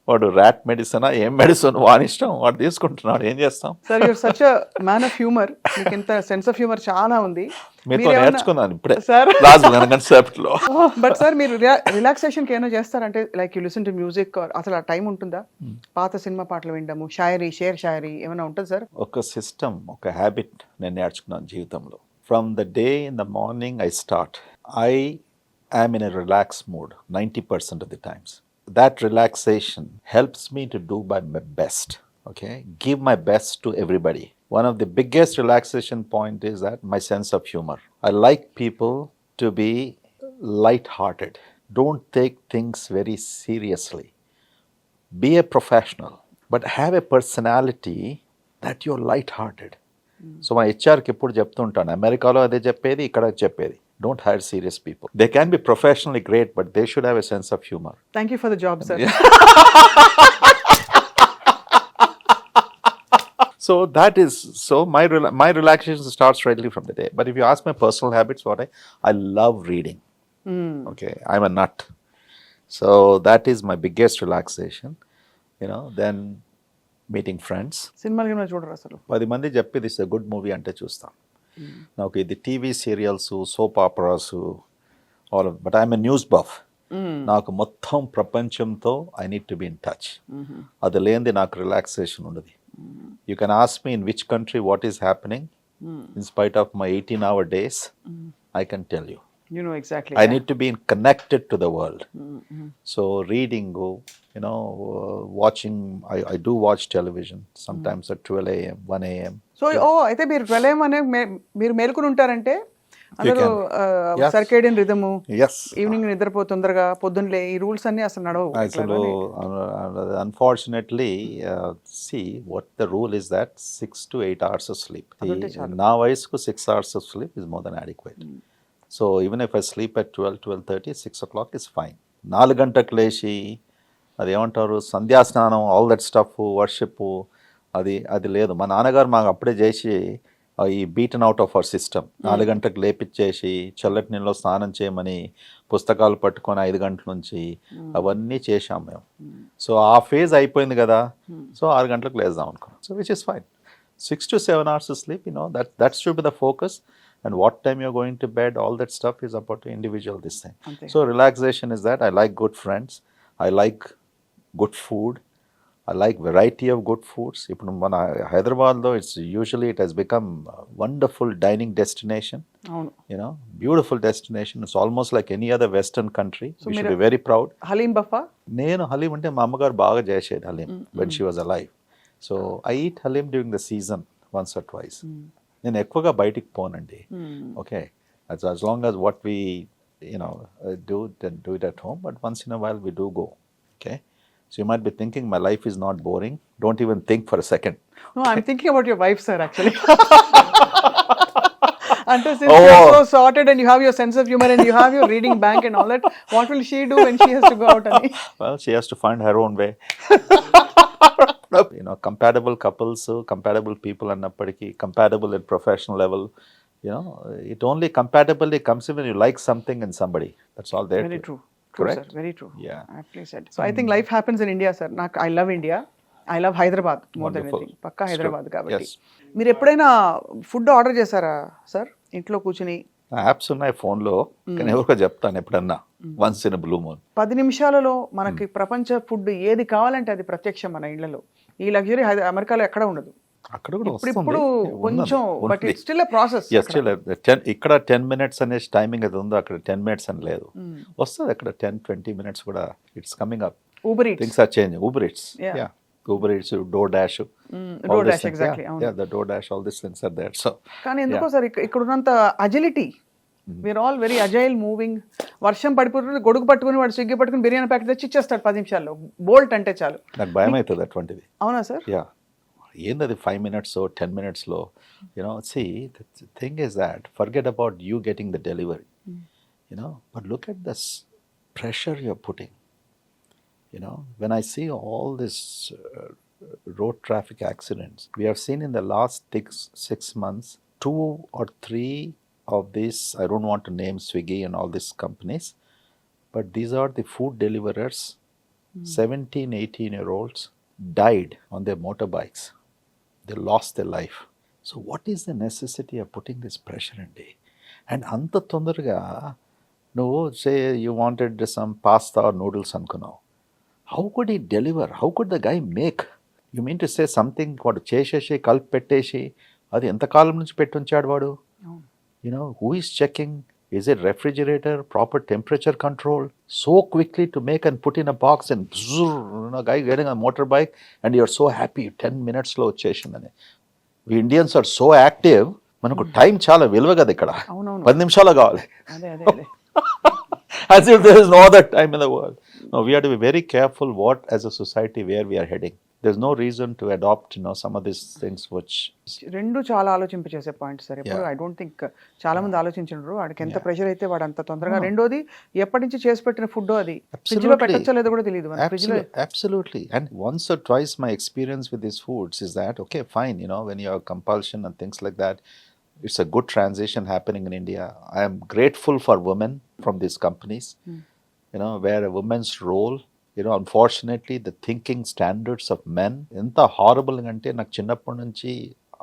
వాడు ర్యాట్ మెడిసినా, ఏం మెడిసిన్ వాని ఇష్టం, వాడు తీసుకుంటున్నాడు. ఏం చేస్తాం? Sir, you're such a man of humour. మీకు ఇంత సెన్స్ ఆఫ్ హ్యూమర్ చాలా ఉంది. మీతో నేర్చుకున్నాను ఇప్పుడే సార్. బట్ సార్, మీరు రిలాక్సేషన్ కి ఏమైనా చేస్తారంటే, like you listen to music, అసలు ఆ టైం ఉంటుందా? పాత సినిమా పాటలు వినడము, షాయరీ, షేర్ షాయరీ ఏమైనా ఉంటుంది సార్? ఒక సిస్టమ్, ఒక హ్యాబిట్ నేను నేర్చుకున్నాను జీవితంలో. From the day in the morning I start, I am in a relaxed mood 90% of the times. That relaxation helps me to do my best, okay? Give my best to everybody. One of the biggest relaxation point is that my sense of humor. I like people to be light-hearted. Don't take things very seriously. Be a professional, but have a personality that you're light-hearted. So మా HR కి ఎప్పుడు చెప్తుంటాను, అమెరికాలో అదే చెప్పేది, ఇక్కడ చెప్పేది. Don't hire serious people. They can be professionally great, but they should have a sense of humor. Thank you for the job, sir. So that is, so my relaxation starts readily from the day. But if you ask my personal habits, I love reading. Okay, I'm a nut. So that is my biggest relaxation. Then meeting friends. సినిమాలు గినిమాలు చూడరు అసలు. 10 మంది చెప్పి this a good movie అంటే చూస్తాం. నాకు ఇది TV serials, soap operas, but I'm a news buff. నాకు మొత్తం ప్రపంచంతో I need to be in touch. అది లేనిది నాకు రిలాక్సేషన్ ఉండదు. You can ask me in which country what is happening. In spite of my 18-hour days, I can tell you. You know exactly. I need to be connected to the world. So reading, watching, I do watch television sometimes at 12 a.m., 1 a.m. So, అయితే మీరు 12 a.m. అనే మీరు మేల్కొని ఉంటారంటే అందరూ circadian రిథము, evening నిద్రపో తొందరగా, పొద్దున్నలే, ఈ రూల్స్ అన్ని అసలు నడవు. అసలు unfortunately, see what the rule is that 6 to 8 hours of sleep. నా వయసుకు 6 hours of sleep is more than adequate. So even if I sleep at 12:30, 6 o'clock is fine. 4 గంటలకు లేచి అది ఏమంటారు సంధ్యాస్నానం, ఆల్ దట్ స్టఫ్, వర్షిప్, అది లేదు. మా నాన్నగారు మాకు అప్పుడే చేసి ఈ beaten out of our system. 4 గంటలకు లేపిచ్చేసి చల్లటి నీళ్ళలో స్నానం చేయమని పుస్తకాలు పట్టుకొని 5 గంటల నుంచి అవన్నీ చేశాం మేము. సో ఆ ఫేజ్ అయిపోయింది కదా. సో 6 గంటలకు లేద్దాం అనుకున్నాం. So which is fine. 6 to 7 hours of sleep, that should be the focus. And what time you're going to bed, all that stuff is about the individual this thing. Okay. So relaxation is that I like good friends, I like good food, I like variety of good foods. Ippudu mana Hyderabad lo it has become a wonderful dining destination. Beautiful destination. It's almost like any other western country. So we should be very proud. Halim buffa? Nenu halim ante ma ammagaru baga chesedi halim when she was alive. So I eat halim during the season once or twice. నేను ఎక్కువగా బయటికి పోనండి. Okay, as long as what we do it at home, but once in a while we do go. Okay, so you might be thinking my life is not boring. Don't even think for a second. No, I'm thinking about your wife, sir, actually. Until since you're so sorted and you have your sense of humor and you have your reading bank and all that, what will she do when she has to go out? Well, she has to find her own way. Compatible couples, compatible people annappadiki, compatible at professional level, it only compatibility comes in when you like something in somebody. That's all there. Very true. Correct? Sir, very true. Yeah. Aptly said. So I think life happens in India, sir. I love India. I love Hyderabad more than anything. Pakka Hyderabad kabatti. మీరు ఎప్పుడైనా food order చేశారా sir ఇంట్లో కూర్చుని? Apps ఉన్నాయి ఫోన్లో, కానీ ఎవరికో చెప్తాను ఎప్పుడన్నా, వన్స్ ఇన్ బ్లూ మూన్. 10 నిమిషాలలో మనకి ప్రపంచ ఫుడ్ ఏది కావాలంటే అది ప్రత్యక్షం మన ఇళ్లలో. ఈ లగ్జరీ అమెరికాలో ఎక్కడ ఉండదు. అక్కడ కూడా ఇప్పుడు కొంచెం, but it's still a process. ఇక్కడ 10 minutes అనే టైమింగ్ అది ఉందో, అక్కడ 10 minutes అని లేదు. వస్తుంది అక్కడ 10-20 minutes కూడా. It's coming up. Uber Eats. Things are changing. Uber Eats. Yeah. Uber Eats, DoorDash. DoorDash, exactly. Yeah, the DoorDash, all these things are there. So కానీ ఎందుకో సార్ ఇక్కడ ఉన్నంత agility, we are all very agile moving. వర్షం పడిపోతుంది, గొడుగు పట్టుకుని వాడు Swiggy పట్టుకుని బిర్యానీ ప్యాకెట్ తెచ్చి ఇచ్చేస్తాడు 10 నిమిషాల్లో. బోల్ట్ అంటే చాలు. నాకు భయం అవుతుంది అటువంటిది. అవునా సార్? యా, ఏందది 5 minutes 10 minutes లో. See, the thing is that forget about you getting the delivery, but look at this pressure you're putting. When I see all this road traffic accidents, we have seen in the last 6 months 2 or 3 of these, I don't want to name Swiggy and all these companies, but these are the food deliverers. 17-18-year-olds died on their motorbikes. They lost their life. So what is the necessity of putting this pressure in day? And anta tondaraga no, say you wanted some pasta or noodles ankunav. How could he deliver? How could the guy make? You mean to say something వాడు చేసేసి కలిపి పెట్టేసి అది ఎంతకాలం నుంచి పెట్టుంచాడు వాడు? Who is checking? Is it refrigerator, proper temperature control? So quickly to make and put in a box and guy getting a motorbike and you're so happy 10 minutes లో వచ్చేసిందని. We Indians are so active, మనకు time చాలా విలువ కదా ఇక్కడ. 10 నిమిషాలు కావాలి. As if there is no other time in the world. No, we have to be very careful what as a society where we are heading. there's no reason to adopt, some of these things which, రెండు చాలా ఆలోచింపచేసే points sir. ఎప్పుడు Yeah. I don't think చాలా మంది ఆలోచించరు వాడికి ఎంత Yeah. Pressure అయితే వాడు అంత తొందరగా. No. రెండోది ఎప్పటి నుంచి చేసి పెట్టిన ఫుడ్ అది ఫ్రిడ్జ్ లో Absolutely. పెట్టచ్చో లేదో కూడా తెలియదు. ఫ్రిడ్జ్ లో Absolutely. And once or twice my experience with these foods is that, okay, fine, when you have compulsion and things like that, it's a good transition happening in India. I am grateful for women from these companies, where a woman's role, unfortunately, the thinking standards of men, ఎంత horrible అంటే నాకు చిన్నప్పటి నుంచి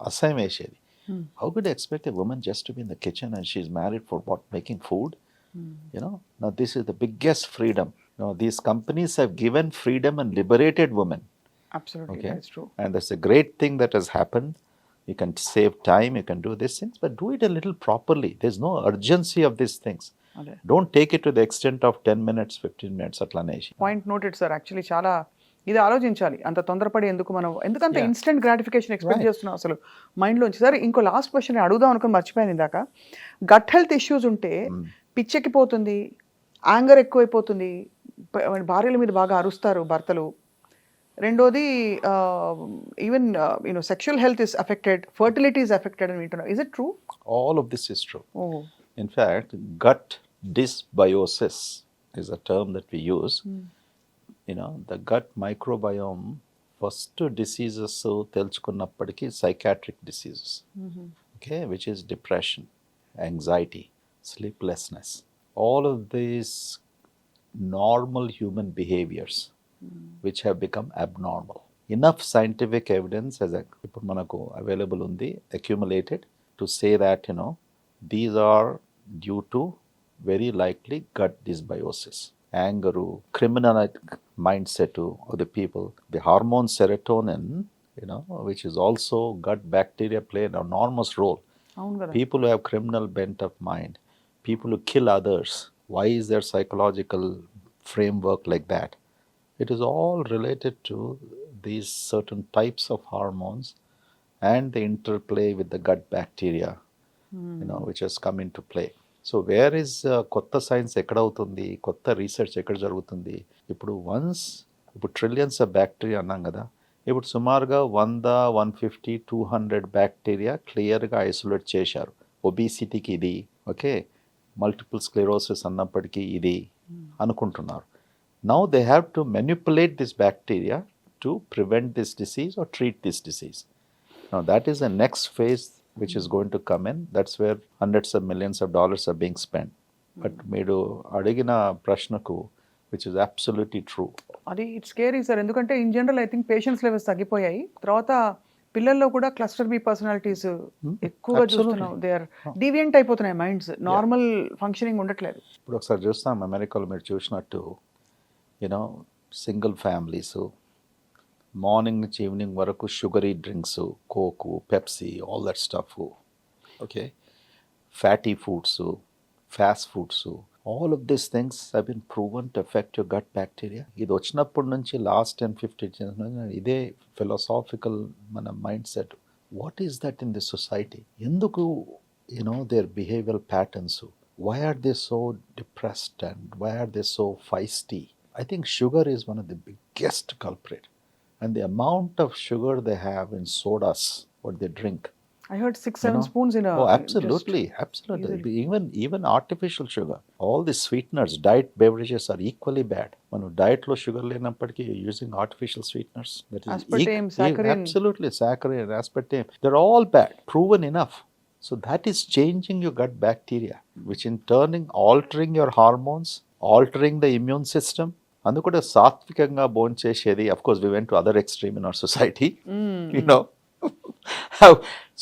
అసహ్యం వేసేది. How could I expect a woman just to be in the kitchen and she's married for what? Making food? Now this is the biggest freedom. These companies have given freedom and liberated women. Absolutely Okay. That's true. And that's a great thing that has happened. You can save time, you can do these things, but do it a little properly. There's no urgency of these things. అదే Don't take it to the extent of 10 minutes, 15 minutes అట్లానేసి. Point noted sir. Actually చాలా ఇది ఆలోచించాలి. అంత తొందరపడి ఎందుకంత Yeah. Instant gratification expect Right. చేస్తున్నాం అసలు మైండ్లోంచి. సార్ ఇంకో లాస్ట్ క్వశ్చన్ అడుగుదాం అనుకుని మర్చిపోయాను ఇందాక. గట్ హెల్త్ ఇష్యూస్ ఉంటే పిచ్చెక్కిపోతుంది, యాంగర్ ఎక్కువైపోతుంది, భార్యల మీద బాగా అరుస్తారు భర్తలు. రెండోది even sexual health is affected, fertility is affected అని వింటున్నాం. Is it true? All of this is true. Oh In fact, gut dysbiosis is a term that we use. The gut microbiome, first diseases తెలుసుకున్నప్పటికీ psychiatric diseases, okay, which is depression, anxiety, sleeplessness. All of these normal human behaviors which have become abnormal. Enough scientific evidence as ఇప్పుడు మనకు available ఉంది, accumulated, to say that, these are due to very likely gut dysbiosis. Anger, criminal mindset of the people, the hormone serotonin, which is also gut bacteria play an enormous role. అవును కదా. People who have criminal bent of mind, people who kill others, why is their psychological framework like that? It is all related to these certain types of hormones and the interplay with the gut bacteria, which has come into play. So where is కొత్త science ఎక్కడ అవుతుంది, కొత్త research ఎక్కడ జరుగుతుంది? ఇప్పుడు trillions of bacteria అన్నాం కదా, ఇప్పుడు సుమారుగా 100, 150, 200 బ్యాక్టీరియా క్లియర్గా ఐసోలేట్ చేశారు. ఒబిసిటీకి ఇది, ఓకే, మల్టిపుల్ స్క్లెరోసిస్ అన్నప్పటికీ ఇది అనుకుంటున్నారు. Now they have to manipulate this bacteria to prevent this disease or treat this disease. Now that is the next phase which is going to come in. That's where hundreds of millions of dollars are being spent. But మీరు అడిగిన ప్రశ్నకు, which is absolutely true. అది it's scary sir. ఎందుకంటే in general I think patience levels తగ్గిపోయాయి. తర్వాత పిల్లల్లో కూడా cluster B personalities ఎక్కువగా చూస్తున్నాం. దే ఆర్ డీవియంట్ అయిపోతున్నాయి మైండ్స్, నార్మల్ ఫంక్షనింగ్ ఉండట్లేదు. ఇప్పుడు ఒకసారి చూస్తాం, అమెరికాలో మీరు చూసినట్టు, సింగిల్ ఫ్యామిలీస్ మార్నింగ్ నుంచి ఈవినింగ్ వరకు sugary drinks, coke, Pepsi, all that stuff, okay, fatty foods, fast foods, all of these things have been proven to affect your gut bacteria. ఇది వచ్చినప్పటి నుంచి లాస్ట్ 10-15 years ఇదే ఫిలాసాఫికల్ మన mind set. What is that in this society? ఎందుకు their behavioral patterns, why are they so depressed and why are they so feisty? I think sugar is one of the biggest culprit, and the amount of sugar they have in sodas, what they drink. I heard 6-7 spoons in a. Oh, absolutely. Even artificial sugar. All the sweeteners, diet beverages are equally bad. When diet lo sugar lenappatiki, you're using artificial sweeteners. That is aspartame, saccharin. Absolutely, saccharin, aspartame. They're all bad. Proven enough. So that is changing your gut bacteria, which in turning altering your hormones, altering the immune system. అందుకూడా సాత్వికంగా భోంచేసేది. Of course, we went to other extreme in our society.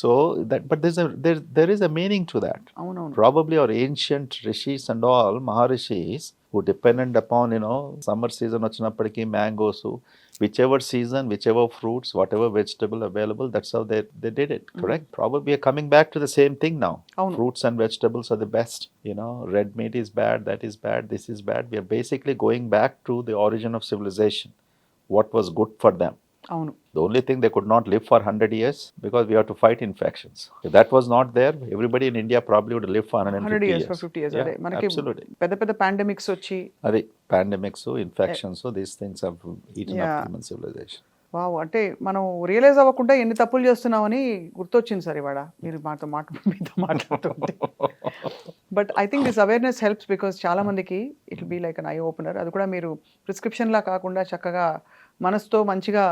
So that, but there is a meaning to that. Probably our ancient rishis and all Maharishis who depended upon summer season వచ్చినప్పటికీ mangoes, whichever season, whichever fruits, whatever vegetable available, that's how they did it. Correct? Probably we are coming back to the same thing now. Fruits and vegetables are the best. Red meat is bad, that is bad, this is bad. We are basically going back to the origin of civilization. What was good for them. The only thing they could not live for 100 years because we have to fight infections. If that was not there, everybody in India probably would live for 100 years. For 50 years. Yeah, absolutely. పెద్ద pandemics వచ్చి, pandemics, infections, so these things have eaten up human civilization. Wow! అంటే మనం realise అవ్వకుండా ఎన్ని తప్పులు చేస్తున్నామని గుర్తొచ్చింది sir ఇవాళ మీరు మీతో మాట్లాడుతుంటే. But I think this awareness helps because చాలా మందికి it will be like N eye opener. అది కూడా మీరు ప్రిస్క్రిప్షన్‌లా కాకుండా చక్కగా మనసుతో మంచిగా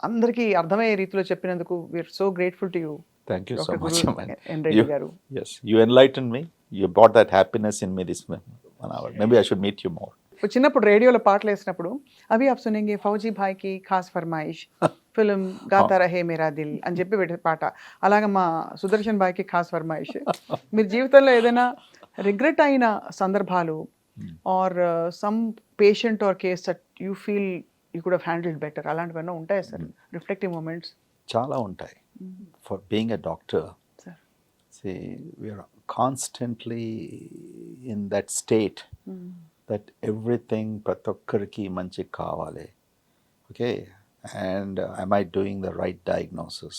అందరికీ అర్థమయ్యే రీతిలో చెప్పినందుకు we are so grateful to you. Thank you so doctor much, guru man. N Reddy You, garu. yes, you enlightened me. You brought that happiness in me this 1 hour. Maybe I should meet you more. చిన్నప్పుడు రేడియోలో పాటలు వేసినప్పుడు అవి ఆప్ సునేంగే fauji భాయ్కి Khan Farmaish film గాతా రహే మేరా దిల్ అని చెప్పి పెట్టే పాట. అలాగే మా సుదర్శన్ భాయ్కి ఖాస్ ఫర్మాయిష్. మీరు జీవితంలో ఏదైనా రిగ్రెట్ అయిన సందర్భాలు or some patient or case that you feel you could have handled better అలాంటివన్నీ ఉంటాయి సార్ రిఫ్లెక్టివ్ మూమెంట్స్? చాలా ఉంటాయి. For being a doctor, sir see, we are constantly in that state that everything ప్రతి ఒక్కరికి మంచి కావాలి. Okay, and am I doing the right diagnosis?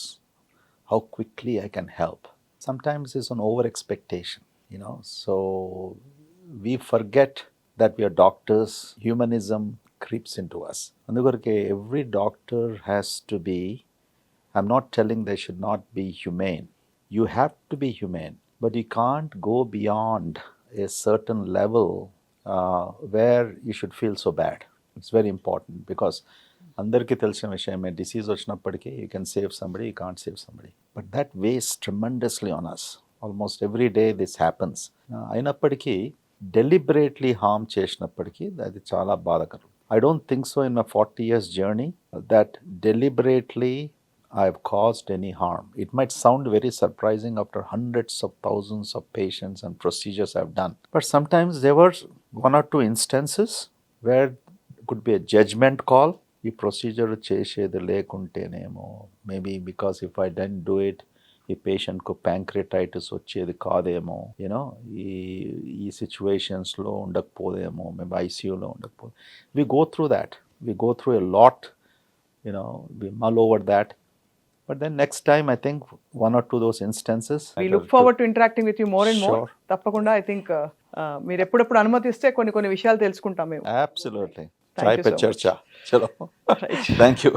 How quickly I can help? Sometimes it's an over expectation, you know, so we forget that we are doctors. Humanism creeps into us. అందుకొరకే every doctor has to be, I'm not telling they should not be humane. You have to be humane, but you can't go beyond a certain level where you should feel so bad. It's very important because అందరికీ తెలిసిన విషయమే, disease వచ్చినప్పటికీ you can save somebody, you can't save somebody, but that weighs tremendously on us. Almost every day this happens. అయినప్పటికీ deliberately harm చేసినప్పటికీ అది చాలా బాధాకరం. I don't think so in my 40 years journey that deliberately I have caused any harm. It might sound very surprising after hundreds of thousands of patients and procedures I've done. But sometimes there were 1 or 2 instances where it could be a judgment call. ఈ procedure చేసేది లేకుంటేనేమో, maybe because if I didn't do it ఈ పేషెంట్కు pancreatitis వచ్చేది కాదేమో, you know ఈ సిచ్యువేషన్స్లో ఉండకపోదేమో, మేము ఐసీయూలో ఉండకపోతే. We go through that, we go through a lot, you know, we mull over that. But then next time, I think 1 or 2 those instances. We look forward to interacting with you more and more. Sure. తప్పకుండా I think మీరు ఎప్పుడప్పుడు అనుమతిస్తే కొన్ని విషయాలు తెలుసుకుంటాం మేము. Absolutely. Thank Chai you pe so charcha. Chalo. Right. Thank you.